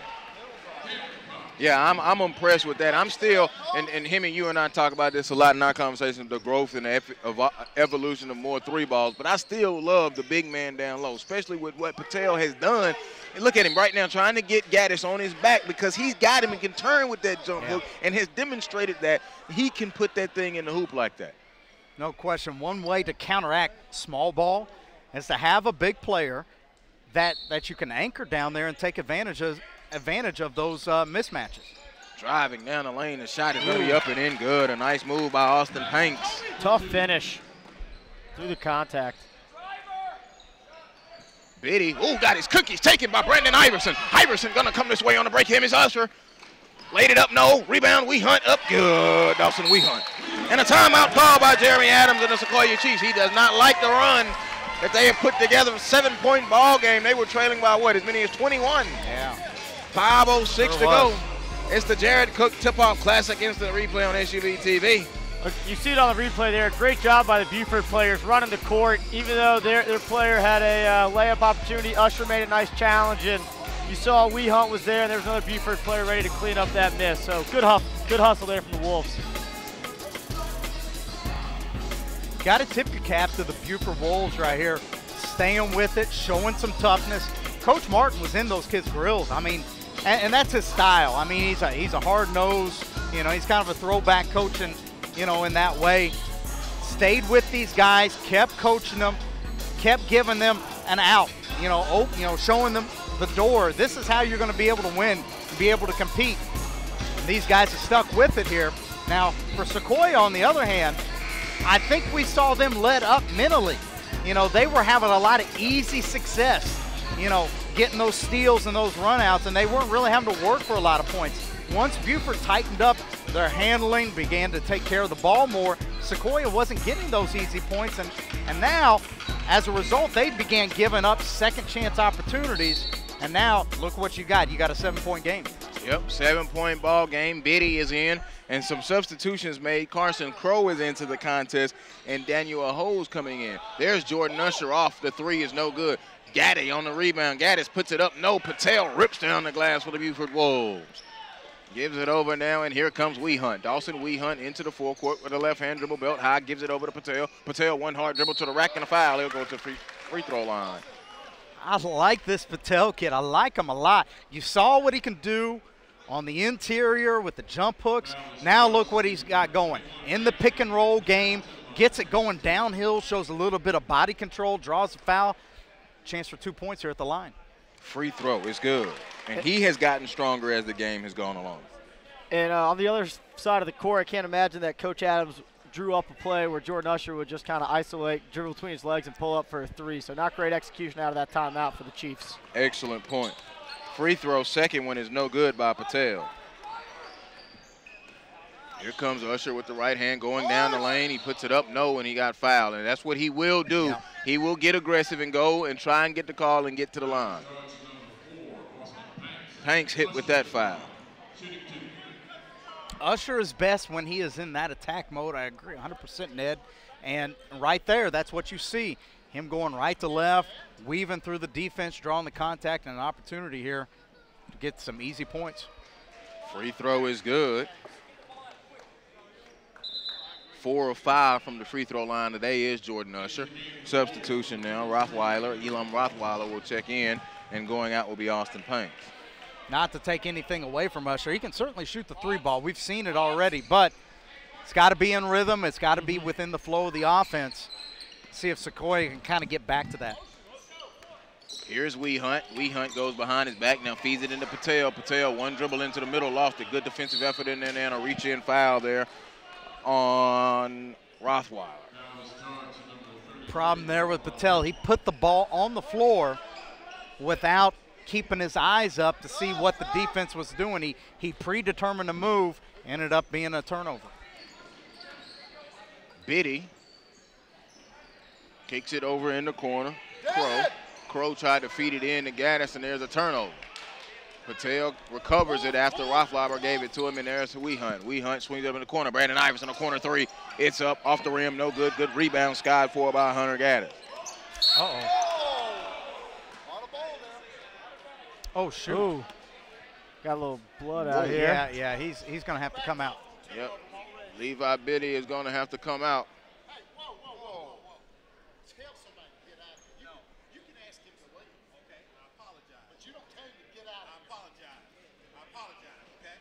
Yeah, I'm impressed with that. I'm still, and him and you and I talk about this a lot in our conversation, the growth and the evolution of more 3 balls. But I still love the big man down low, especially with what Patel has done. And look at him right now trying to get Gaddis on his back, because he's got him and can turn with that jump hook and has demonstrated that he can put that thing in the hoop like that. No question. One way to counteract small ball is to have a big player that you can anchor down there and take advantage of those mismatches. Driving down the lane, the shot is going to be up and in good. A nice move by Austin Panks. Tough finish through the contact. Biddy, got his cookies taken by Brandon Iverson. Iverson going to come this way on the break. Him is Usher. Laid it up, no. Rebound, Wee Hunt up, good. Dawson Wee Hunt. And a timeout call by Jeremy Adams and the Sequoyah Chiefs. He does not like the run that they have put together. A 7-point ball game. They were trailing by what, as many as 21? Yeah. 5:06 to go. It's the Jared Cook Tip-Off Classic Instant Replay on SUV TV. Look, you see it on the replay there. Great job by the Buford players running the court. Even though their player had a layup opportunity, Usher made a nice challenge, and you saw Wee Hunt was there, and there was another Buford player ready to clean up that miss. So good hustle there from the Wolves. Got to tip your cap to the Buford Wolves right here, staying with it, showing some toughness. Coach Martin was in those kids' grills. I mean, and that's his style. I mean, he's a hard nose. You know, he's kind of a throwback coach, and you know, in that way, stayed with these guys, kept coaching them, kept giving them an out. You know, showing them the door. This is how you're going to be able to win, be able to compete. And these guys have stuck with it here. Now, for Sequoyah, on the other hand, I think we saw them let up mentally. You know, they were having a lot of easy success, you know, getting those steals and those runouts, and they weren't really having to work for a lot of points. Once Buford tightened up their handling, began to take care of the ball more, Sequoyah wasn't getting those easy points, and now, as a result, they began giving up second chance opportunities, and now look what you got. You got a 7-point game. Yep, 7-point ball game. Biddy is in, and some substitutions made. Carson Crow is into the contest, and Daniel Aho's coming in. There's Jordan Usher off. The three is no good. Gaddy on the rebound. Gaddis puts it up. No, Patel rips down the glass for the Buford Wolves. Gives it over now, and here comes Wee Hunt. Dawson Wee Hunt into the forecourt with a left-hand dribble belt high, gives it over to Patel. Patel, one hard dribble to the rack and a foul. He'll go to the free throw line. I like this Patel kid. I like him a lot. You saw what he can do on the interior with the jump hooks. Now look what he's got going. In the pick and roll game, gets it going downhill, shows a little bit of body control, draws the foul. Chance for 2 points here at the line. Free throw is good. And he has gotten stronger as the game has gone along. And on the other side of the court, I can't imagine that Coach Adams drew up a play where Jordan Usher would just kind of isolate, dribble between his legs, and pull up for a three. So not great execution out of that timeout for the Chiefs. Excellent point. Free throw, second one is no good by Patel. Here comes Usher with the right hand going down the lane. He puts it up, no, and he got fouled. And that's what he will do. Yeah. He will get aggressive and go and try and get the call and get to the line. Hanks hit with that foul. Usher is best when he is in that attack mode. I agree 100%, Ned. And right there, that's what you see. Him going right to left, weaving through the defense, drawing the contact, and an opportunity here to get some easy points. Free throw is good. 4 of 5 from the free throw line today is Jordan Usher. Substitution now, Elam Rothweiler will check in, and going out will be Austin Payne. Not to take anything away from Usher. He can certainly shoot the three ball. We've seen it already, but it's got to be in rhythm. It's got to be within the flow of the offense. See if Sequoyah can kind of get back to that. Here's Wee Hunt. Wee Hunt goes behind his back, now feeds it into Patel. Patel, one dribble into the middle, lost a good defensive effort in there, and a reach-in foul there on Rothweiler. Problem there with Patel. He put the ball on the floor without keeping his eyes up to see what the defense was doing. He predetermined a move, ended up being a turnover. Biddy kicks it over in the corner. Crow tried to feed it in to Gaddis, and there's a turnover. Patel recovers it after Rothweiler gave it to him, and there's Wee Hunt. Wee Hunt swings up in the corner. Brandon Iverson, a corner three. It's up off the rim, no good. Good rebound, skied for by Hunter Gaddis. Oh, shoot. Ooh. Got a little blood out here. Yeah, he's going to have to come out. Yep. Levi Biddy is going to have to come out. Tell somebody to get out. You can ask him to wait. Okay, I apologize. But you don't tell him to get out. I apologize. Okay?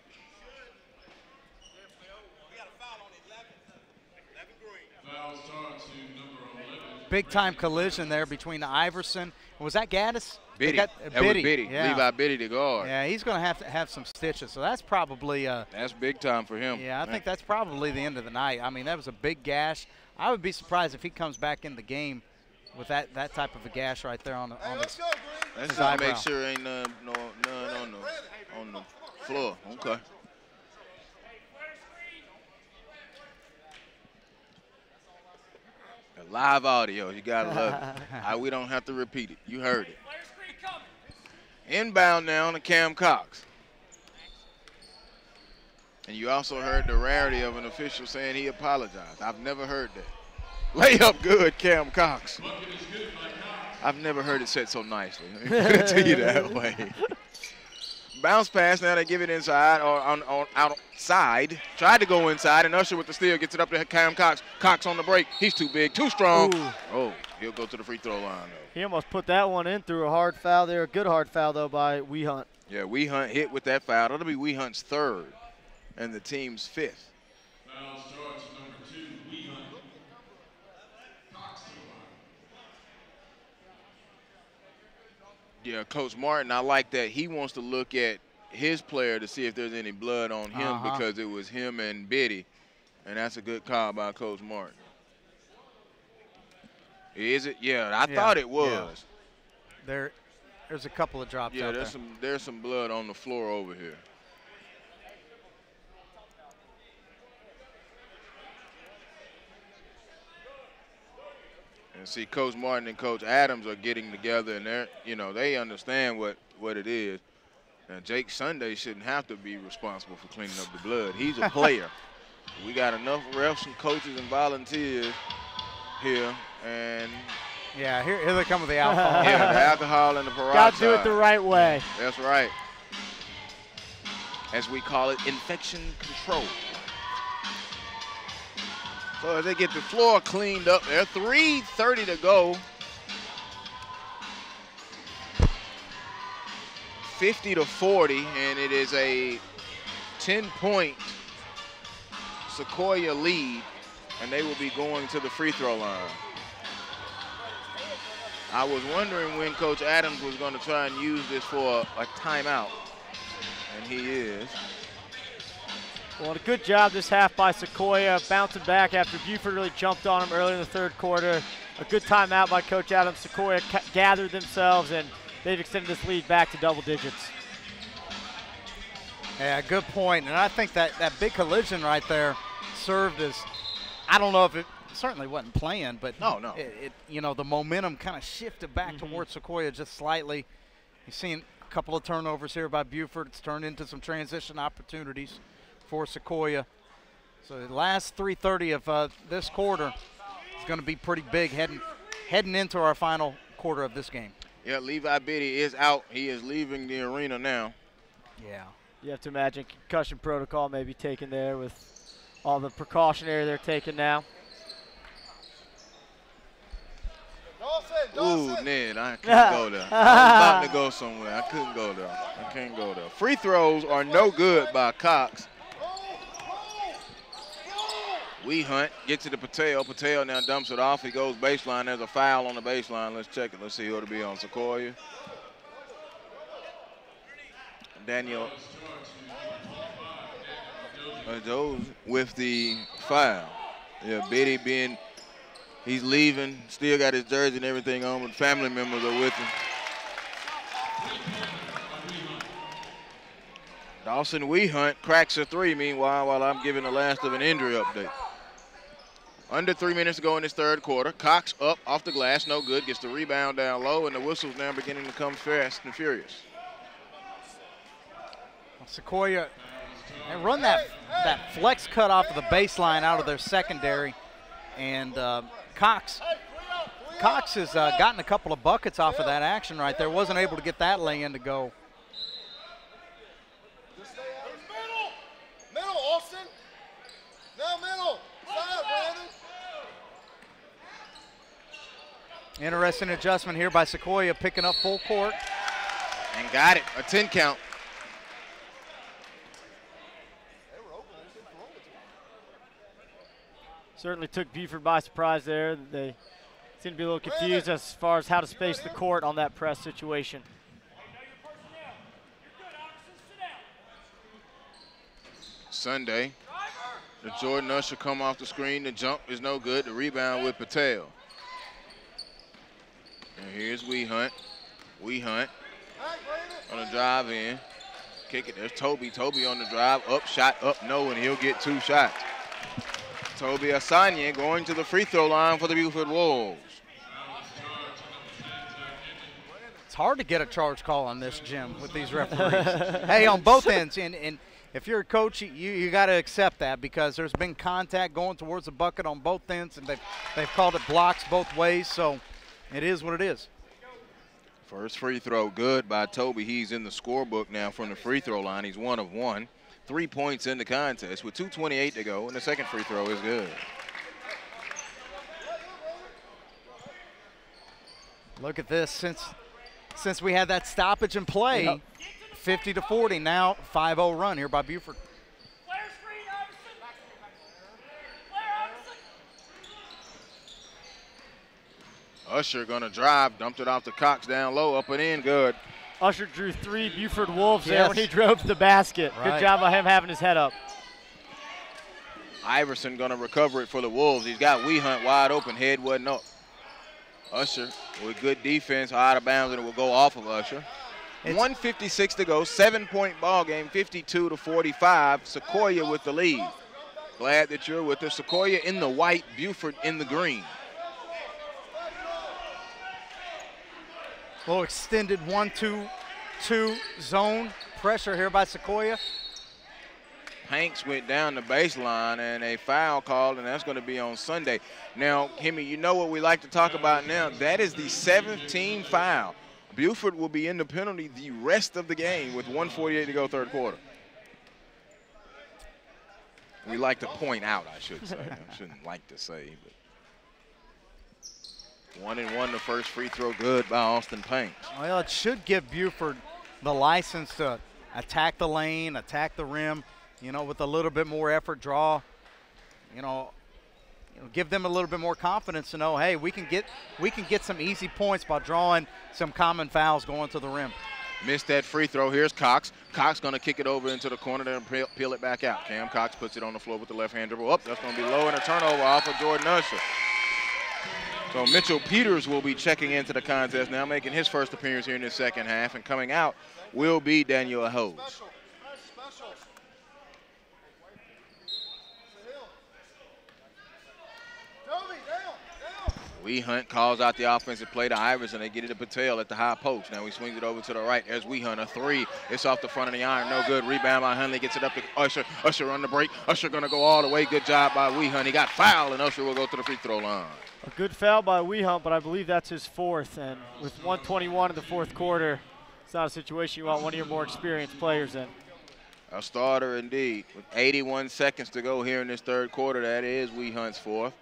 We got a foul on 11 green. Foul starts to number 11. Big time collision there between Iverson. Was that Gaddis? Biddy. That was Biddy. Yeah. Levi Biddy, the guard. Yeah, he's going to have some stitches. So that's probably that's big time for him. Yeah, I think that's probably the end of the night. I mean, that was a big gash. I would be surprised if he comes back in the game with that type of a gash right there on the Let's just make sure ain't none on the floor. Okay. Live audio, you gotta love it. We don't have to repeat it. You heard it. Inbound now to Cam Cox. And you also heard the rarity of an official saying he apologized. I've never heard that. Layup good, Cam Cox. I've never heard it said so nicely. Let me put it to you that way. Bounce pass, now they give it inside or outside. Tried to go inside, and Usher with the steal gets it up to Cam Cox. Cox on the break. He's too big, too strong. Ooh. Oh, he'll go to the free throw line, though. He almost put that one in through a hard foul there. A good hard foul, though, by Wee Hunt. Yeah, Wee Hunt hit with that foul. That'll be Wee Hunt's third and the team's fifth. Foul starts number 2, Wee Hunt. Cox to the line. Yeah, Coach Martin, I like that. He wants to look at his player to see if there's any blood on him because it was him and Biddy, and that's a good call by Coach Martin. Is it? Yeah, I thought it was. Yeah. There's a couple of drops out there. Yeah, there's some blood on the floor over here. And see, Coach Martin and Coach Adams are getting together, and they understand what it is. Now, Jake Sunday shouldn't have to be responsible for cleaning up the blood. He's a player. We got enough refs and coaches and volunteers here, and yeah, here they come with the alcohol. yeah, the alcohol and the peroxide. Got to do it the right way. That's right. As we call it, infection control. So as they get the floor cleaned up there, 3:30 to go. 50-40, and it is a 10-point Sequoyah lead, and they will be going to the free throw line. I was wondering when Coach Adams was going to try and use this for a timeout, and he is. Well, a good job this half by Sequoyah, bouncing back after Buford really jumped on him early in the third quarter. A good timeout by Coach Adams. Sequoyah gathered themselves, and they've extended this lead back to double digits. Yeah, good point. And I think that big collision right there served as, I don't know if it certainly wasn't planned, but no. The momentum kind of shifted back towards Sequoyah just slightly. You've seen a couple of turnovers here by Buford. It's turned into some transition opportunities for Sequoyah. So the last 3:30 of this quarter is going to be pretty big heading into our final quarter of this game. Yeah, Levi Biddy is out. He is leaving the arena now. Yeah. You have to imagine concussion protocol maybe taken there with all the precautionary they're taking now. Ooh, Ned, I couldn't go there. I was about to go somewhere. I couldn't go there. I can't go there. Free throws are no good by Cox. Wee Hunt gets to the Patel. Patel now dumps it off. He goes baseline. There's a foul on the baseline. Let's check it. Let's see who it'll be on Sequoyah. Daniel Jones with the foul. Yeah, Biddy he's leaving. Still got his jersey and everything on, but family members are with him. Dawson Wee Hunt cracks a three, meanwhile, while I'm giving the last of an injury update. Under 3 minutes to go in this third quarter. Cox up off the glass, no good. Gets the rebound down low, and the whistle's now beginning to come fast and furious. Sequoyah, they run that flex cut off of the baseline out of their secondary, and Cox has gotten a couple of buckets off of that action right there. Wasn't able to get that lay-in to go. Middle, Austin. Now middle. Side, Brandon. Interesting adjustment here by Sequoyah, picking up full court. And got it, a 10 count. Certainly took Buford by surprise there. They seem to be a little confused as far as how to space the court on that press situation. Sunday, the Jordan Usher come off the screen. The jump is no good. The rebound with Patel. And here's Wee Hunt. Wee Hunt on the drive in. Kick it. There's Toby. Toby on the drive. Up, shot, up, no, and he'll get 2 shots. Toby Asanye going to the free throw line for the Buford Wolves. It's hard to get a charge call on this, Jim, with these referees. Hey, on both ends, and if you're a coach, you got to accept that because there's been contact going towards the bucket on both ends, and they've called it blocks both ways, so it is what it is. First free throw good by Toby. He's in the scorebook now from the free throw line. He's 1 of 1. 3 points in the contest with 2:28 to go, and the second free throw is good. Look at this. Since we had that stoppage in play, 50-40. Now 5-0 run here by Buford. Usher gonna drive, dumped it off to Cox down low, up and in, good. Usher drew 3 Buford Wolves there when he drove to the basket. Right. Good job by him having his head up. Iverson gonna recover it for the Wolves. He's got Wehunt wide open, head wasn't up. Usher with good defense, out of bounds, and it will go off of Usher. 1:56 to go, 7-point ball game, 52-45. Sequoyah with the lead. Glad that you're with us. Sequoyah in the white, Buford in the green. Little extended 1-2-2 zone pressure here by Sequoyah. Hanks went down the baseline and a foul called, and that's going to be on Sunday. Now, Hemi, you know what we like to talk about now? That is the 7th team foul. Buford will be in the penalty the rest of the game with 1:48 to go, third quarter. We like to point out, I should say. I shouldn't like to say, but 1-1, the first free throw good by Austin Panks. Well, it should give Buford the license to attack the lane, attack the rim, you know, with a little bit more effort, draw, give them a little bit more confidence to know, hey, we can get some easy points by drawing some common fouls going to the rim. Missed that free throw. Here's Cox. Cox going to kick it over into the corner and peel it back out. Cam Cox puts it on the floor with the left-hand dribble. Up, that's going to be low, and a turnover off of Jordan Usher. So Mitchell Peters will be checking into the contest now, making his first appearance here in the second half, and coming out will be Daniel Hose. Wehunt calls out the offensive play to Iverson. They get it to Patel at the high post. Now he swings it over to the right. There's Wehunt, a 3. It's off the front of the iron. No good. Rebound by Hunley. Gets it up to Usher. Usher on the break. Usher going to go all the way. Good job by Wehunt. He got fouled, and Usher will go to the free throw line. A good foul by Wehunt, but I believe that's his 4th. And with 1:21 in the 4th quarter, it's not a situation you want one of your more experienced players in. A starter indeed. With 81 seconds to go here in this third quarter, that is Wehunt's 4th.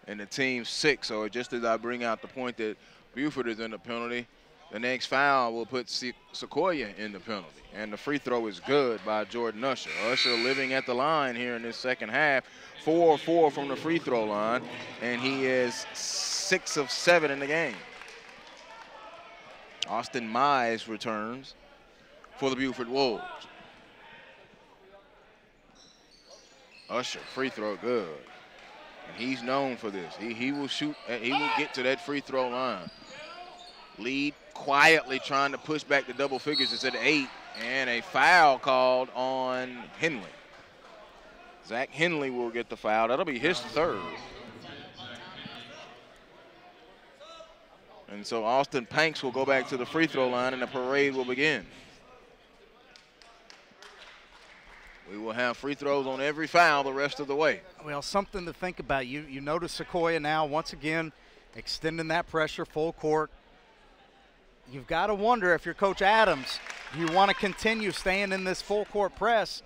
And the team's 6th. So just as I bring out the point that Buford is in the penalty, the next foul will put Sequoyah in the penalty. And the free throw is good by Jordan Usher. Usher living at the line here in this second half. 4 of 4 from the free throw line. And he is 6 of 7 in the game. Austin Mize returns for the Buford Wolves. Usher, free throw good. And he's known for this. He will shoot, he will get to that free throw line. Lead quietly trying to push back the double figures. It's at 8, and a foul called on Henley. Zach Henley will get the foul. That'll be his 3rd. And so Austin Panks will go back to the free throw line, and the parade will begin. We will have free throws on every foul the rest of the way. Well, something to think about. You notice Sequoyah now once again extending that pressure full court. You've got to wonder if you're Coach Adams, do you want to continue staying in this full court press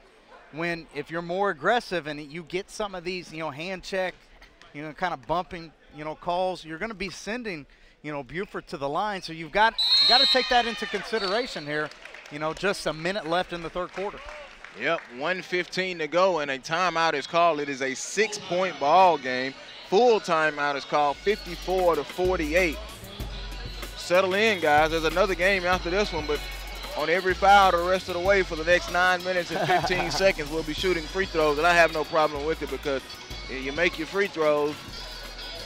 when if you're more aggressive and you get some of these, hand check, kind of bumping, calls, you're going to be sending, Buford to the line. So you've got to take that into consideration here. Just a minute left in the third quarter. Yep, 1:15 to go, and a timeout is called. It is a 6-point ball game. Full timeout is called, 54-48. Settle in, guys. There's another game after this one, but on every foul the rest of the way for the next 9 minutes and 15 seconds, we'll be shooting free throws, and I have no problem with it because you make your free throws.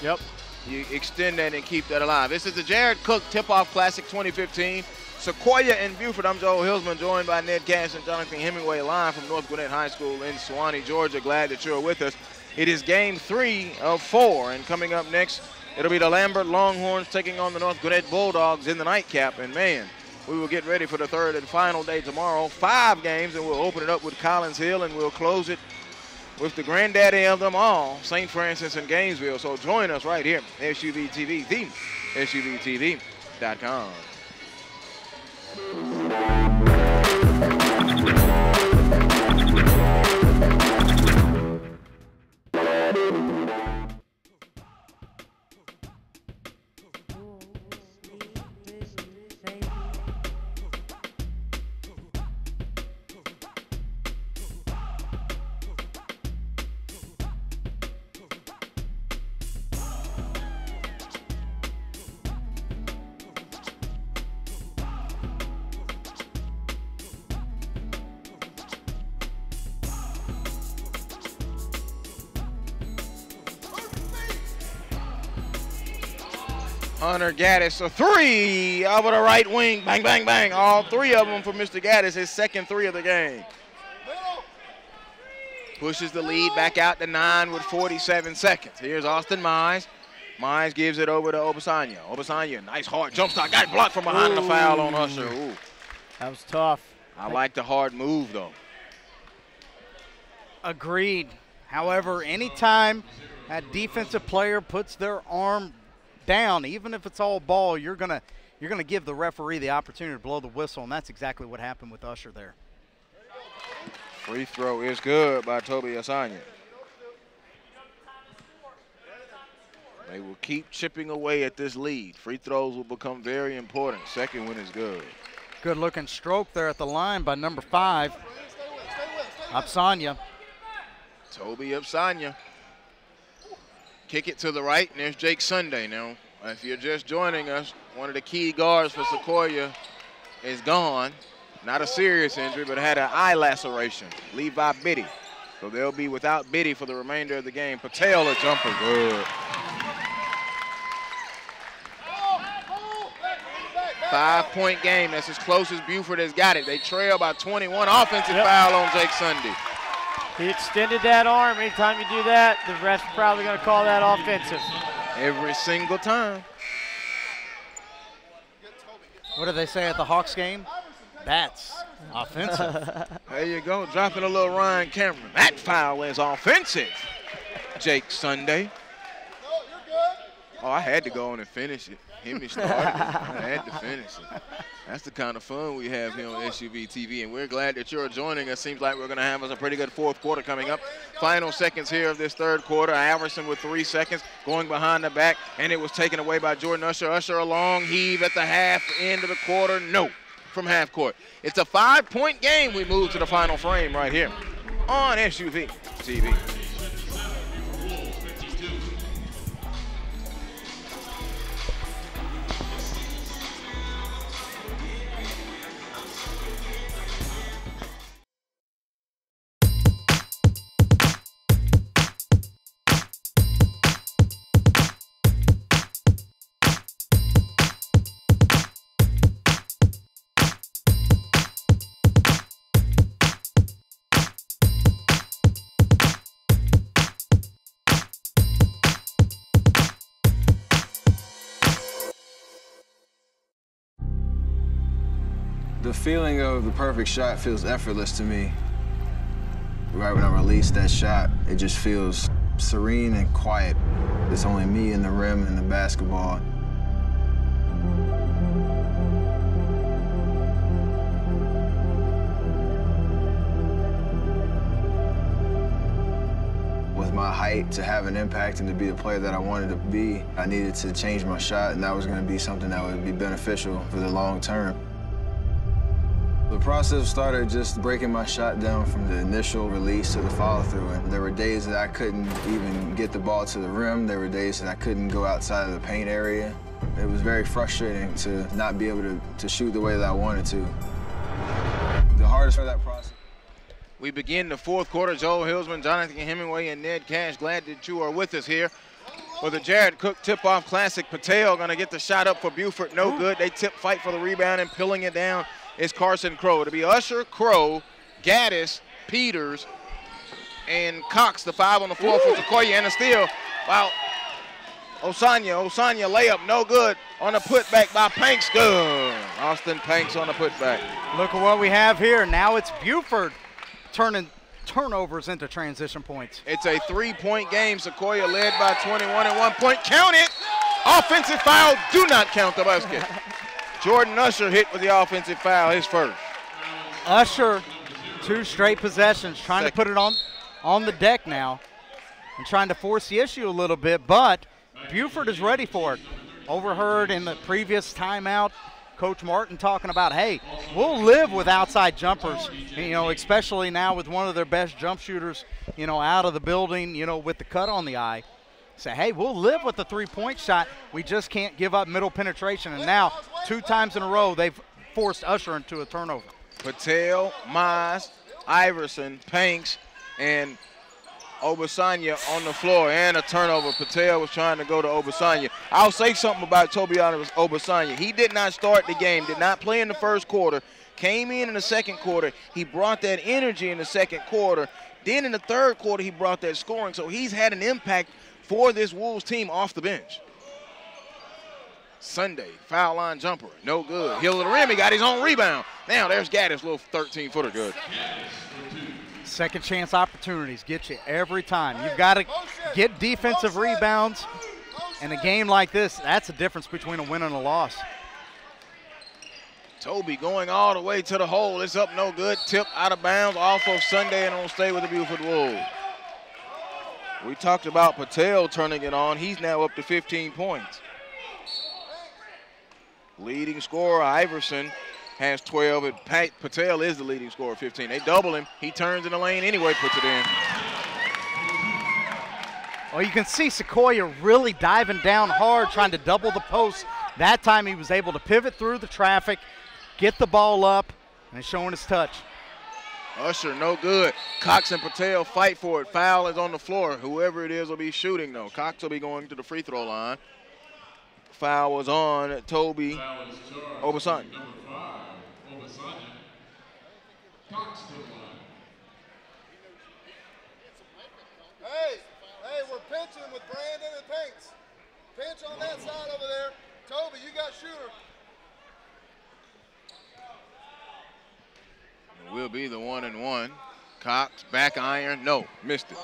Yep. You extend that and keep that alive. This is the Jared Cook Tip-Off Classic 2015. Sequoyah and Buford. I'm Joel Hilsman, joined by Ned Cash and Jonathan Hemingway, live from North Gwinnett High School in Suwanee, Georgia. Glad that you're with us. It is game 3 of 4, and coming up next, it'll be the Lambert Longhorns taking on the North Gwinnett Bulldogs in the nightcap. And man, We will get ready for the third and final day tomorrow. 5 games, and we'll open it up with Collins Hill, and we'll close it with the granddaddy of them all, St. Francis and Gainesville. So join us right here, SUV TV, the SUVTV.com. Hunter Gaddis, a 3 over the right wing. Bang, bang, bang. All 3 of them for Mr. Gaddis, his second 3 of the game. Pushes the lead back out to 9 with 47 seconds. Here's Austin Mize. Mize gives it over to Obasanya. Obasanya, nice hard jump stop. Got it blocked from behind the foul on Usher. Ooh. That was tough. I like the hard move, though. Agreed. However, anytime a defensive player puts their arm down, even if it's all ball, you're gonna give the referee the opportunity to blow the whistle, and that's exactly what happened with Usher there. Free throw is good by Toby Asanya. They will keep chipping away at this lead. Free throws will become very important. Second one is good. Good looking stroke there at the line by number 5, Apsanya. Toby Apsanya. Kick it to the right, and there's Jake Sunday now. If you're just joining us, one of the key guards for Sequoyah is gone. Not a serious injury, but had an eye laceration. Levi Biddy. So they'll be without Biddy for the remainder of the game. Patel, a jumper, good. 5-point game. That's as close as Buford has got it. They trail by 21. Offensive foul on Jake Sunday. He extended that arm. Anytime you do that, the ref's probably going to call that offensive. Every single time. What do they say at the Hawks game? That's offensive. There you go, dropping a little Ryan Cameron. That foul is offensive. Jake Sunday. Oh, I had to go on and finish it. Him started it. I had to finish it. That's the kind of fun we have here on SUV TV, and we're glad that you're joining us. Seems like we're going to have us a pretty good fourth quarter coming up. Final seconds here of this third quarter. Iverson with 3 seconds going behind the back, and it was taken away by Jordan Usher. Usher a long heave at the half end of the quarter. No, from half court. It's a 5-point game. We move to the final frame right here on SUV TV. The feeling of the perfect shot feels effortless to me. Right when I release that shot, it just feels serene and quiet. It's only me and the rim and the basketball. With my height, to have an impact and to be the player that I wanted to be, I needed to change my shot, and that was going to be something that would be beneficial for the long term. The process started just breaking my shot down from the initial release to the follow-through. And there were days that I couldn't even get the ball to the rim. There were days that I couldn't go outside of the paint area. It was very frustrating to not be able to shoot the way that I wanted to. The hardest part of that process. We begin the fourth quarter. Joel Hillsman, Jonathan Hemingway, and Ned Cash, glad that you are with us here for the Jared Cook Tip-Off Classic. Patel going to get the shot up for Buford. No good. They fight for the rebound, and pulling it down is Carson Crow. It'll be Usher, Crow, Gaddis, Peters, and Cox, the 5 on the floor for Sequoyah, and a steal. Wow. Osanya layup, no good. On the putback by Panks, good. Austin Panks on the putback. Look at what we have here. Now it's Buford turning turnovers into transition points. It's a 3-point game. Sequoyah led by 21 at 1 point. Count it. Offensive foul. Do not count the basket. Jordan Usher hit with the offensive foul, his first. Usher, 2 straight possessions, trying to put it on the deck now and trying to force the issue a little bit, but Buford is ready for it. Overheard in the previous timeout, Coach Martin talking about, hey, we'll live with outside jumpers, you know, especially now with one of their best jump shooters, you know, out of the building, you know, with the cut on the eye. Say, hey, we'll live with the 3-point shot. We just can't give up middle penetration. And now, 2 times in a row, they've forced Usher into a turnover. Patel, Mize, Iverson, Panks, and Obasanya on the floor, and a turnover. Patel was trying to go to Obasanya. I'll say something about Tobias Obasanya. He did not start the game, did not play in the first quarter, came in the second quarter. He brought that energy in the second quarter. Then in the third quarter, he brought that scoring. So he's had an impact for this Wolves team off the bench. Sunday, foul line jumper, no good. Heel of the rim, he got his own rebound. Now there's Gaddis, little 13-footer, good. Second chance opportunities get you every time. You've got to get defensive rebounds. In a game like this, that's the difference between a win and a loss. Toby going all the way to the hole. It's up, no good. Tip out of bounds off of Sunday and it'll stay with the Buford Wolves. We talked about Patel turning it on. He's now up to 15 points. Leading scorer, Iverson, has 12, and Patel is the leading scorer, 15. They double him. He turns in the lane anyway, puts it in. Well, you can see Sequoyah really diving down hard, trying to double the post. That time he was able to pivot through the traffic, get the ball up, and showing his touch. Usher, no good. Cox and Patel fight for it. Foul is on the floor. Whoever it is will be shooting, though. Cox will be going to the free throw line. Foul was on Toby Obasanya. Hey, we're pinching with Brandon and Panks. Pinch on that side over there. Toby, you got shooter. It will be the 1-and-1. Cox, back iron, no, missed it.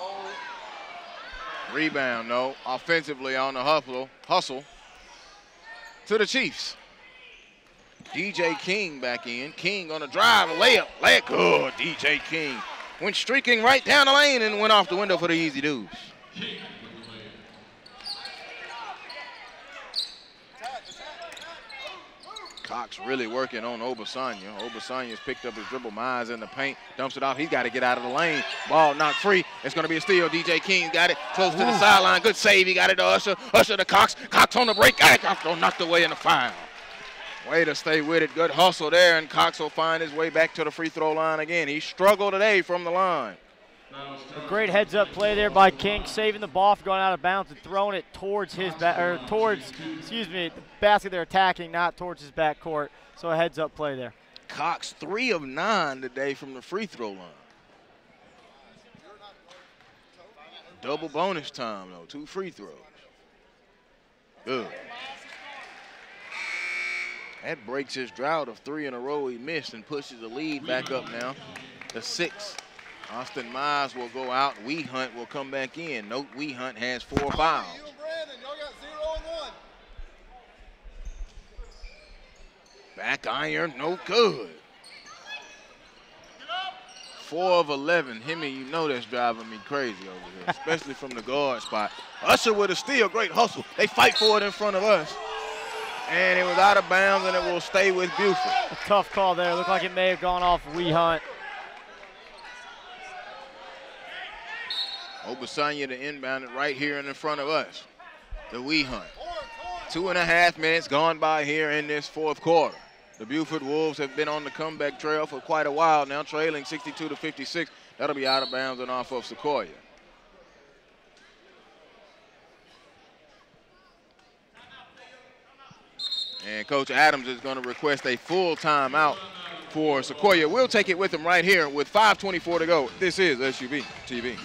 Rebound, no. Offensively on the hustle to the Chiefs. DJ King back in. King on the drive, a layup. Good, DJ King. Went streaking right down the lane and went off the window for the easy dudes. Cox really working on Obasanya. Obasanya's picked up his dribble. Mize in the paint, dumps it off. He's got to get out of the lane. Ball knocked free. It's going to be a steal. DJ King got it close to the sideline. Good save. He got it to Usher. Usher to Cox. Cox on the break. Got it. Cox knocked away in the foul. Way to stay with it. Good hustle there, and Cox will find his way back to the free throw line again. He struggled today from the line. A great heads-up play there by King, saving the ball from going out of bounds and throwing it towards his the basket they're attacking, not towards his backcourt. So a heads-up play there. Cox 3 of 9 today from the free throw line. Double bonus time though, 2 free throws. Good. That breaks his drought of 3 in a row he missed and pushes the lead back up now to 6. Austin Mize will go out. Hunt will come back in. Note Hunt has 4 fouls. You and Brandon, y'all got 0 and 1. Back iron, no good. 4 of 11. Himmy, you know that's driving me crazy over here, especially from the guard spot. Usher with a steal, great hustle. They fight for it in front of us. And it was out of bounds, and it will stay with Buford. A tough call there. Looked like it may have gone off Hunt. Obasanya to inbound it right here in front of us. The Hunt. 2.5 minutes gone by here in this fourth quarter. The Buford Wolves have been on the comeback trail for quite a while now, trailing 62-56. That'll be out of bounds and off of Sequoyah. And Coach Adams is going to request a full timeout for Sequoyah. We'll take it with him right here with 5:24 to go. This is SUV TV.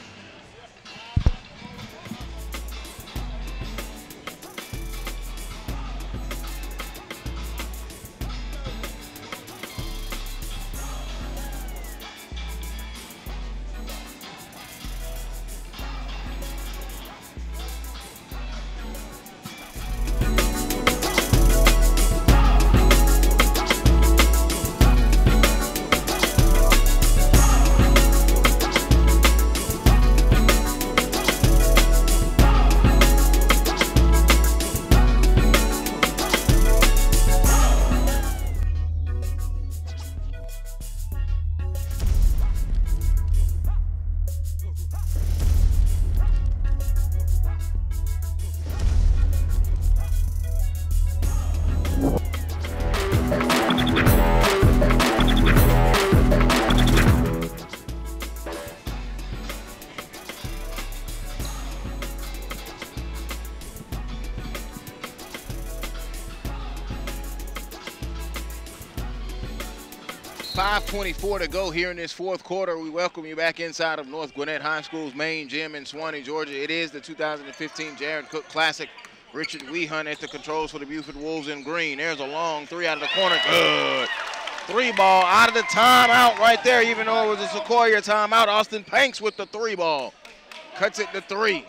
5:24 to go here in this fourth quarter. We welcome you back inside of North Gwinnett High School's main gym in Suwanee, Georgia. It is the 2015 Jared Cook Classic. Richard Weehunt at the controls for the Buford Wolves in green. There's a long three out of the corner. Good. Three ball out of the timeout right there, even though it was a Sequoyah timeout. Austin Panks with the three ball. Cuts it to three.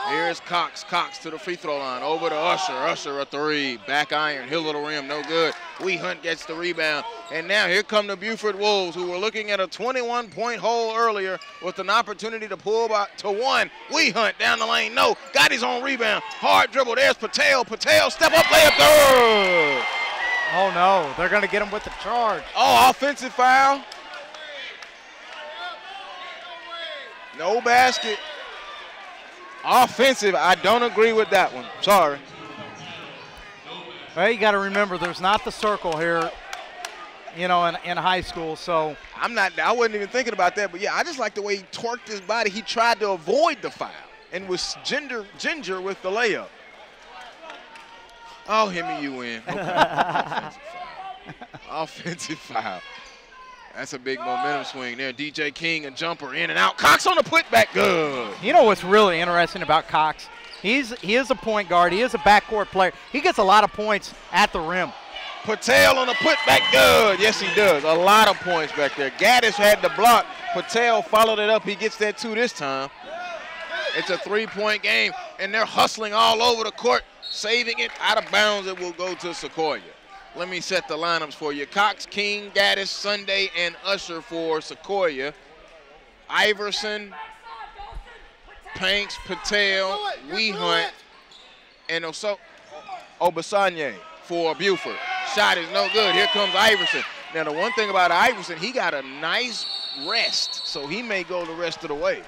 Here's Cox. Cox to the free throw line. Over to Usher. Usher a three. Back iron. Hill of the rim. No good. Weehunt gets the rebound. And now here come the Buford Wolves, who were looking at a 21-point hole earlier with an opportunity to pull back to one. Weehunt down the lane. No. Got his own rebound. Hard dribble. There's Patel. Patel step up layup. Good. Oh, no. They're going to get him with the charge. Oh, offensive foul. No basket. Offensive, I don't agree with that one. Sorry. Well, you got to remember, there's not the circle here, you know, in high school. So I wasn't even thinking about that, but yeah, I just like the way he torqued his body. He tried to avoid the foul and was ginger with the layup. Oh, Hemi, you win. Okay. Offensive foul. Offensive foul. That's a big momentum swing there. DJ King, a jumper in and out. Cox on the putback, good. You know what's really interesting about Cox? He is a point guard. He is a backcourt player. He gets a lot of points at the rim. Patel on the putback, good. Yes, he does. A lot of points back there. Gaddis had the block. Patel followed it up. He gets that two this time. It's a three-point game, and they're hustling all over the court, saving it out of bounds. It will go to Sequoyah. Let me set the lineups for you. Cox, King, Gaddis, Sunday, and Usher for Sequoyah. Iverson, Panks, Patel, Weehunt, and Obasanye for Buford. Shot is no good. Here comes Iverson. Now, the one thing about Iverson, he got a nice rest, so he may go the rest of the way.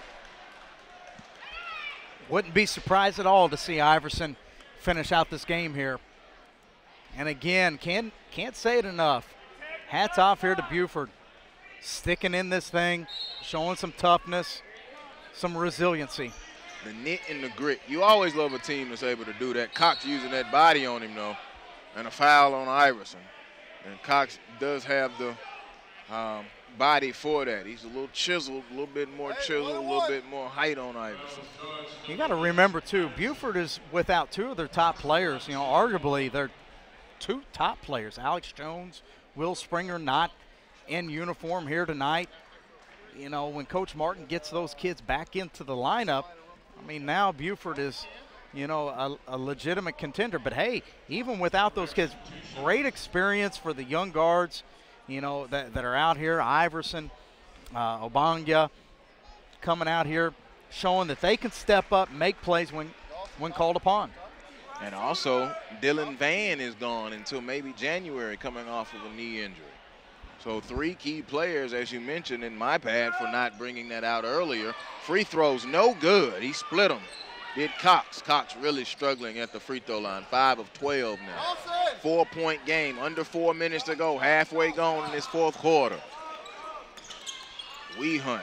Wouldn't be surprised at all to see Iverson finish out this game here. And again, can't say it enough. Hats off here to Buford. Sticking in this thing, showing some toughness, some resiliency. The knit and the grit. You always love a team that's able to do that. Cox using that body on him, though, and a foul on Iverson. And Cox does have the body for that. He's a little chiseled, a little bit more chiseled, a little bit more height on Iverson. You got to remember, too, Buford is without two of their top players. You know, arguably they're two top players, Alex Jones, Will Springer, not in uniform here tonight. You know, when Coach Martin gets those kids back into the lineup, I mean, now Buford is, you know, a legitimate contender. But, hey, even without those kids, great experience for the young guards, you know, that are out here. Iverson, Obanga coming out here, showing that they can step up and make plays when called upon. And also, Dylan Van is gone until maybe January, coming off of a knee injury. So three key players, as you mentioned, in my bad for not bringing that out earlier. Free throws, no good. He split them. Did Cox. Cox really struggling at the free throw line. 5 of 12 now. 4-point game, under 4 minutes to go. Halfway gone in this fourth quarter. Weehunt.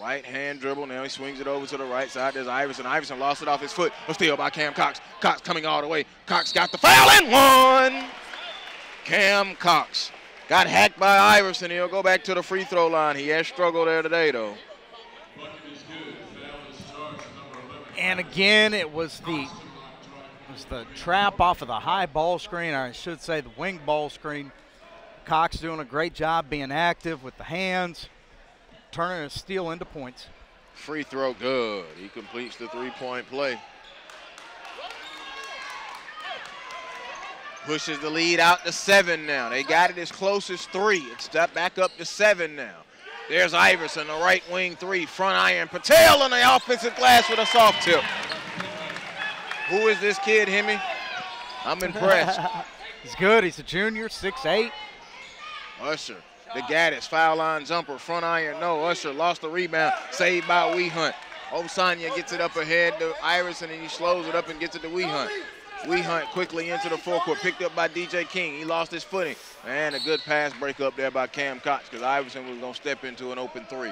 Right hand dribble. Now he swings it over to the right side. There's Iverson. Iverson lost it off his foot. A steal by Cam Cox. Cox coming all the way. Cox got the foul and one. Cam Cox got hacked by Iverson. He'll go back to the free throw line. He has struggled there today, though. And again, it was the trap off of the high ball screen, or I should say the wing ball screen. Cox doing a great job being active with the hands, turning a steal into points. Free throw good. He completes the three-point play. Pushes the lead out to 7 now. They got it as close as 3. It's back up to 7 now. There's Iverson, the right wing three, front iron. Patel on the offensive glass with a soft tip. Who is this kid, Hemi? I'm impressed. He's good. He's a junior, 6'8". Usher, the Gaddis, foul line jumper, front iron, no. Usher lost the rebound, saved by Weehunt. Osanya gets it up ahead to Iverson, and he slows it up and gets it to Weehunt. Weehunt quickly into the forecourt, picked up by DJ King. He lost his footing. And a good pass break up there by Cam Cox, because Iverson was going to step into an open three.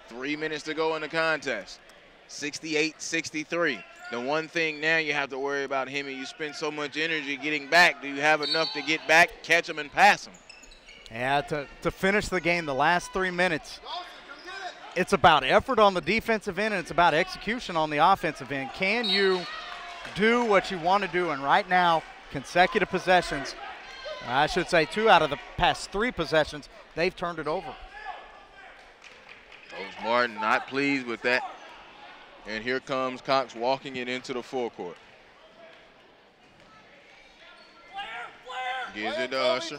3 minutes to go in the contest. 68-63. The one thing now you have to worry about, Hemi, you spend so much energy getting back. Do you have enough to get back, catch them, and pass them? Yeah, to finish the game, the last 3 minutes, it's about effort on the defensive end and it's about execution on the offensive end. Can you do what you want to do? And right now, consecutive possessions, I should say 2 out of the past 3 possessions, they've turned it over. Coach Martin not pleased with that. And here comes Cox walking it into the forecourt. Gives it to Usher.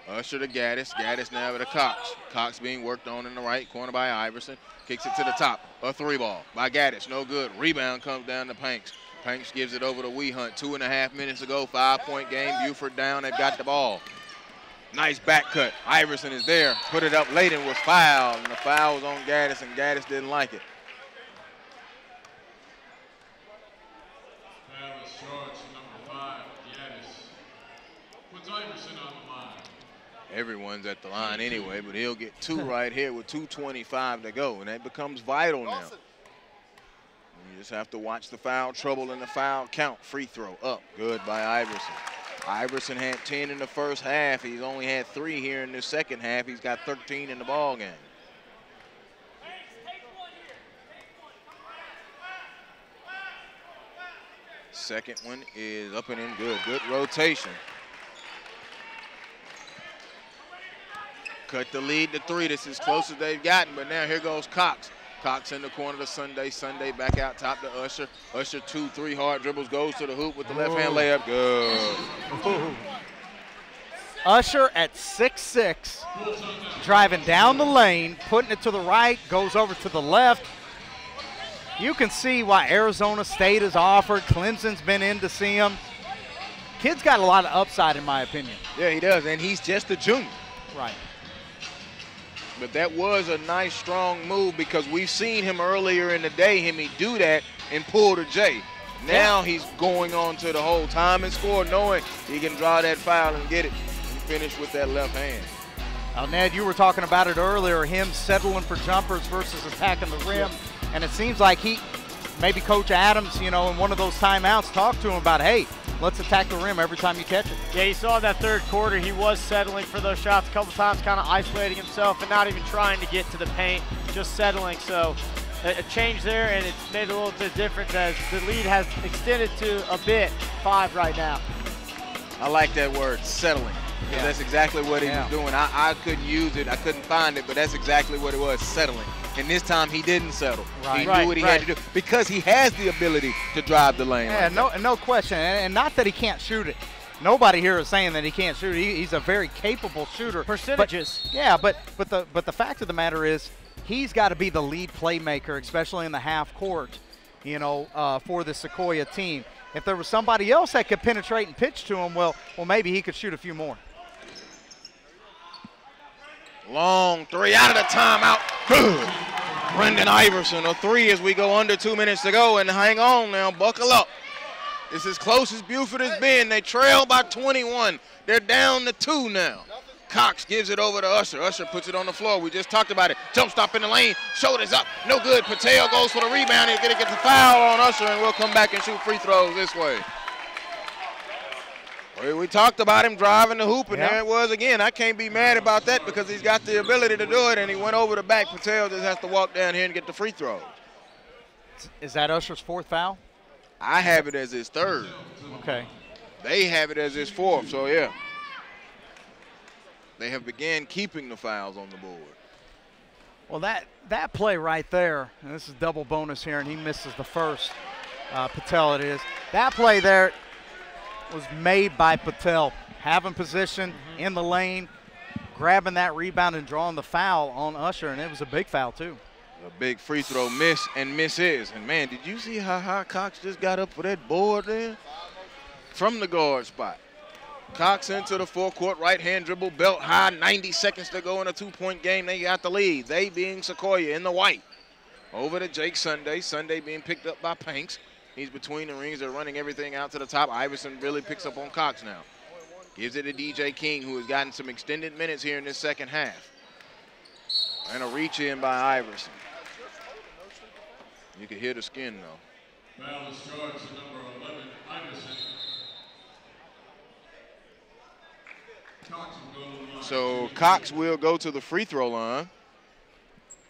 Usher to Gaddis. Gaddis now to Cox. Cox being worked on in the right corner by Iverson. Kicks it to the top. A 3-ball by Gaddis. No good. Rebound comes down to Panks. Panks gives it over to Wehunt. 2.5 minutes ago, 5-point game. Buford down. They've got the ball. Nice back cut. Iverson is there. Put it up late and was fouled. And the foul was on Gaddis, and Gaddis didn't like it. Foul is charged to number 5, Gaddis. Puts Iverson on the line. Everyone's at the line anyway, but he'll get 2 right here with 2:25 to go, and that becomes vital now. You just have to watch the foul trouble and the foul count. Free throw up, good by Iverson. Iverson had 10 in the first half. He's only had 3 here in the second half. He's got 13 in the ball game. Second one is up and in good. Good rotation. Cut the lead to 3. This is as close as they've gotten, but now here goes Cox. Cox in the corner to Sunday. Sunday back out top to Usher. Usher 2-3 hard dribbles, goes to the hoop with the left hand layup. Good. Usher at 6'6", driving down the lane, putting it to the right, goes over to the left. You can see why Arizona State is offered. Clemson's been in to see him. Kid's got a lot of upside, in my opinion. Yeah, he does, and he's just a junior. Right. But that was a nice, strong move because we've seen him earlier in the day, he do that and pull the J. Now he's going on to the whole time and score, knowing he can draw that foul and get it and finish with that left hand. Now, Ned, you were talking about it earlier, him settling for jumpers versus attacking the rim. And it seems like maybe Coach Adams, in one of those timeouts talked to him about, hey, let's attack the rim every time you catch it. Yeah, you saw that third quarter. He was settling for those shots a couple times, kind of isolating himself and not even trying to get to the paint, just settling. So a change there, and it's made a little bit of difference as the lead has extended to a bit, 5 right now. I like that word, settling. Yeah. That's exactly what he was doing. I couldn't use it. I couldn't find it, but that's exactly what it was, settling. And this time he didn't settle. Right. He knew what he had to do because he has the ability to drive the lane. Yeah, no question. And not that he can't shoot it. Nobody here is saying that he can't shoot. He's a very capable shooter. Percentages. But the fact of the matter is he's got to be the lead playmaker, especially in the half court, for the Sequoyah team. If there was somebody else that could penetrate and pitch to him, well, maybe he could shoot a few more. Long 3 out of the timeout. Good. Brendan Iverson, a 3 as we go under 2 minutes to go. And hang on now, buckle up. It's as close as Buford has been. They trail by 21. They're down to 2 now. Cox gives it over to Usher. Usher puts it on the floor. We just talked about it. Jump stop in the lane. Shoulders up. No good. Patel goes for the rebound. He's going to get the foul on Usher, and we'll come back and shoot free throws this way. We talked about him driving the hoop, and there it was again. I can't be mad about that because he's got the ability to do it, and he went over the back. Patel just has to walk down here and get the free throws. Is that Usher's 4th foul? I have it as his 3rd. Okay. They have it as his 4th, so yeah. They have began keeping the fouls on the board. Well, that play right there, and this is double bonus here, and he misses the first. Patel it is. That play there was made by Patel, having position in the lane, grabbing that rebound and drawing the foul on Usher, and it was a big foul too. A big free throw miss and misses. And man, did you see how high Cox just got up for that board there? From the guard spot. Cox into the forecourt, right-hand dribble, belt high, 90 seconds to go in a 2-point game. They got the lead. They being Sequoyah in the white. Over to Jake Sunday. Sunday being picked up by Panks. He's between the rings. They're running everything out to the top. Iverson really picks up on Cox now. Gives it to DJ King, who has gotten some extended minutes here in this second half. And a reach in by Iverson. You can hear the skin, though. Foul is charged to number 11, Iverson. So Cox will go to the free throw line,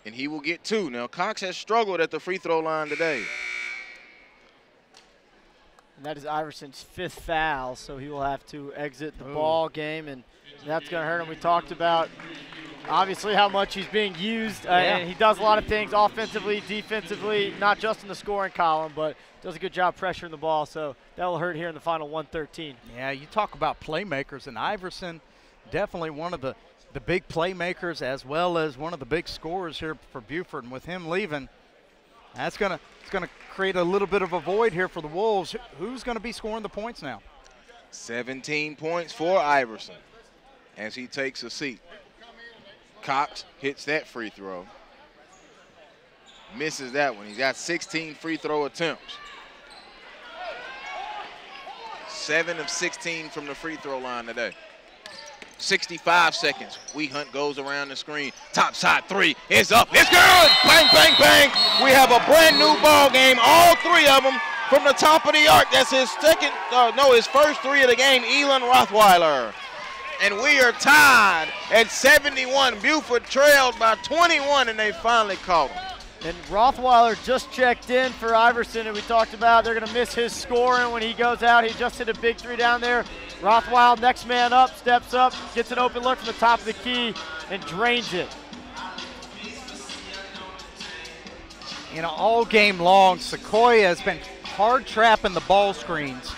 and he will get 2. Now, Cox has struggled at the free throw line today. And that is Iverson's 5th foul, so he will have to exit the ball game, and that's going to hurt him. We talked about obviously how much he's being used, and he does a lot of things offensively, defensively, not just in the scoring column, but does a good job pressuring the ball, so that will hurt here in the final 113. Yeah, you talk about playmakers, and Iverson definitely one of the big playmakers as well as one of the big scorers here for Buford. And with him leaving, it's gonna create a little bit of a void here for the Wolves. Who's going to be scoring the points now? 17 points for Iverson as he takes a seat. Cox hits that free throw. Misses that one. He's got 16 free throw attempts. 7 of 16 from the free throw line today. 65 seconds. Hunt goes around the screen. Top side 3 is up. It's good. Bang, bang, bang. We have a brand new ball game. All 3 of them from the top of the arc. That's his his first 3 of the game, Elon Rothweiler. And we are tied at 71. Buford trailed by 21, and they finally caught him. And Rothweiler just checked in for Iverson, and we talked about they're going to miss his scoring when he goes out. He just hit a big 3 down there. Rothweiler, next man up, steps up, gets an open look from the top of the key, and drains it. You know, all game long, Sequoyah has been hard trapping the ball screens,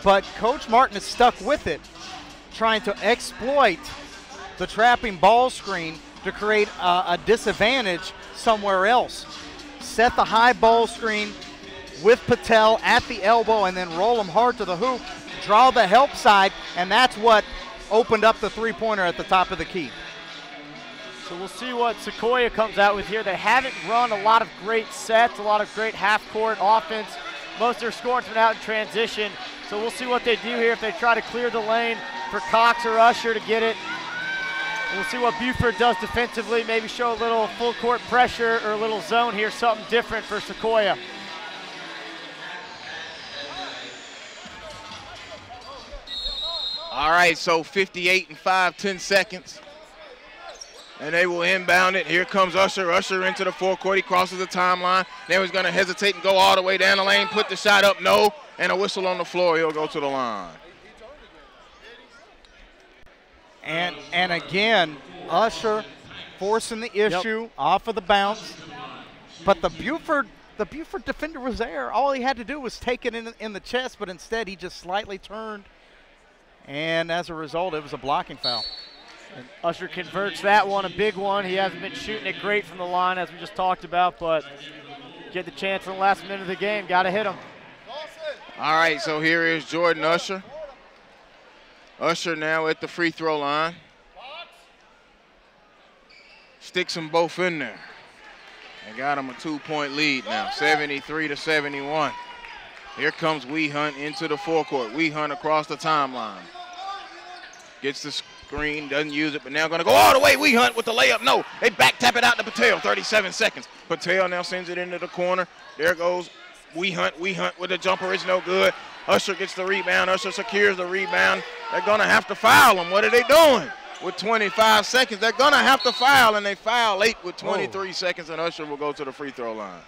but Coach Martin is stuck with it, trying to exploit the trapping ball screen to create a disadvantage somewhere else. Set the high ball screen with Patel at the elbow and then roll him hard to the hoop, draw the help side, and that's what opened up the three-pointer at the top of the key. So we'll see what Sequoyah comes out with here. They haven't run a lot of great sets, a lot of great half-court offense. Most of their scoring's been out in transition. So we'll see what they do here if they try to clear the lane for Cox or Usher to get it. We'll see what Buford does defensively, maybe show a little full court pressure or a little zone here, something different for Sequoyah. All right, so 58 and 5, 10 seconds. And they will inbound it. Here comes Usher. Usher into the forecourt. He crosses the timeline. Now he's going to hesitate and go all the way down the lane, put the shot up, no, and a whistle on the floor. He'll go to the line. And again, Usher forcing the issue off of the bounce. But the Buford defender was there. All he had to do was take it in the chest, but instead he just slightly turned. And as a result, it was a blocking foul. And Usher converts that one, a big one. He hasn't been shooting it great from the line, as we just talked about, but get the chance in the last minute of the game. Got to hit him. All right, so here is Jordan Usher. Usher now at the free throw line. Sticks them both in there. They got him a 2-point lead now, 73-71. Here comes Hunt into the forecourt. Hunt across the timeline. Gets the screen, doesn't use it, but now going to go all the way. Hunt with the layup. No, they back tap it out to Patel. 37 seconds. Patel now sends it into the corner. There goes Hunt with the jumper. It's no good. Usher gets the rebound. Usher secures the rebound. They're going to have to foul him. What are they doing? With 25 seconds, they're going to have to foul, and they foul late with 23 seconds, and Usher will go to the free throw line.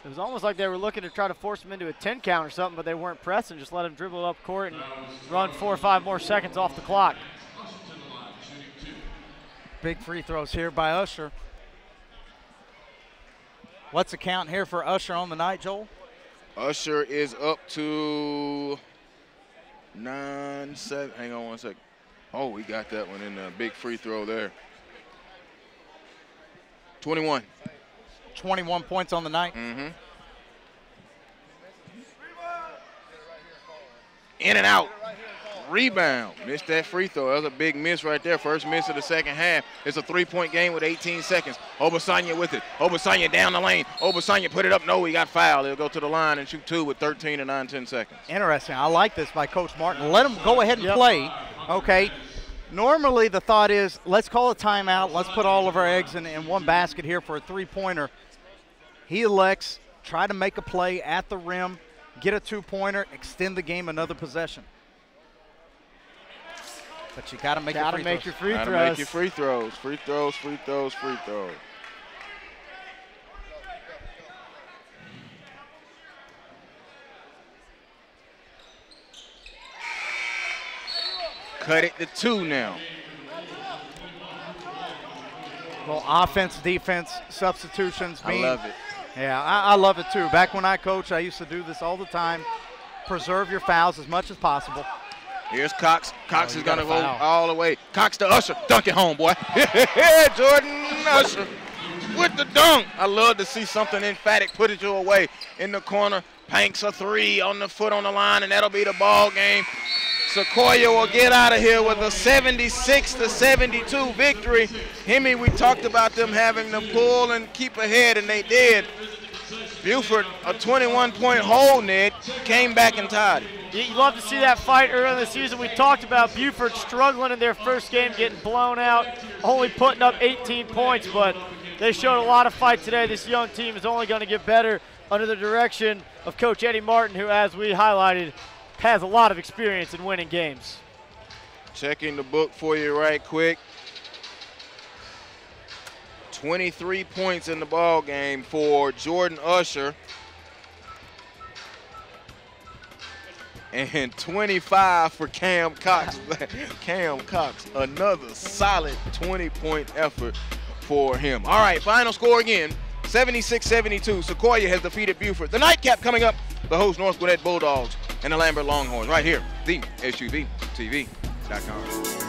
It was almost like they were looking to try to force him into a 10 count or something, but they weren't pressing. Just let him dribble up court and run 4 or 5 more seconds off the clock. Big free throws here by Usher. What's the count here for Usher on the night, Joel? Usher is up to 9-7. Hang on one second. Oh, he got that one in there. Big free throw there. 21. 21 points on the night. Mm-hmm. In and out. Rebound. Missed that free throw. That was a big miss right there. First miss of the second half. It's a 3-point game with 18 seconds. Obasanya with it. Obasanya down the lane. Obasanya put it up. No, he got fouled. He'll go to the line and shoot 2 with 13 and 9, 10 seconds. Interesting. I like this by Coach Martin. Let him go ahead and play. Okay. Normally the thought is, let's call a timeout. Let's put all of our eggs in one basket here for a three-pointer. He elects, try to make a play at the rim, get a two-pointer, extend the game another possession. But you got to make your free throws. Gotta make your free throws. Free throws, free throws, free throws. Cut it to 2 now. Well, offense, defense, substitutions. I love it. Yeah, I love it too. Back when I coached, I used to do this all the time. Preserve your fouls as much as possible. Here's Cox. Cox is going to go foul. all the way. Cox to Usher. Dunk it home, boy. Jordan Usher with the dunk. I love to see something emphatic. Put it your way in the corner. Panks a 3 on the foot on the line, and that'll be the ball game. Sequoyah will get out of here with a 76-72 victory. Hemi, we talked about them having to pull and keep ahead, and they did. Buford, a 21-point hole, Ned, came back and tied it. You love to see that fight early in the season. We talked about Buford struggling in their first game, getting blown out, only putting up 18 points, but they showed a lot of fight today. This young team is only going to get better under the direction of Coach Eddie Martin, who, as we highlighted, has a lot of experience in winning games. Checking the book for you right quick. 23 points in the ball game for Jordan Usher. And 25 for Cam Cox. Cam Cox, another solid 20-point effort for him. All right, final score again, 76-72. Sequoyah has defeated Buford. The nightcap coming up, the host North Gwinnett Bulldogs and the Lambert Longhorns right here, the SUVTV.com.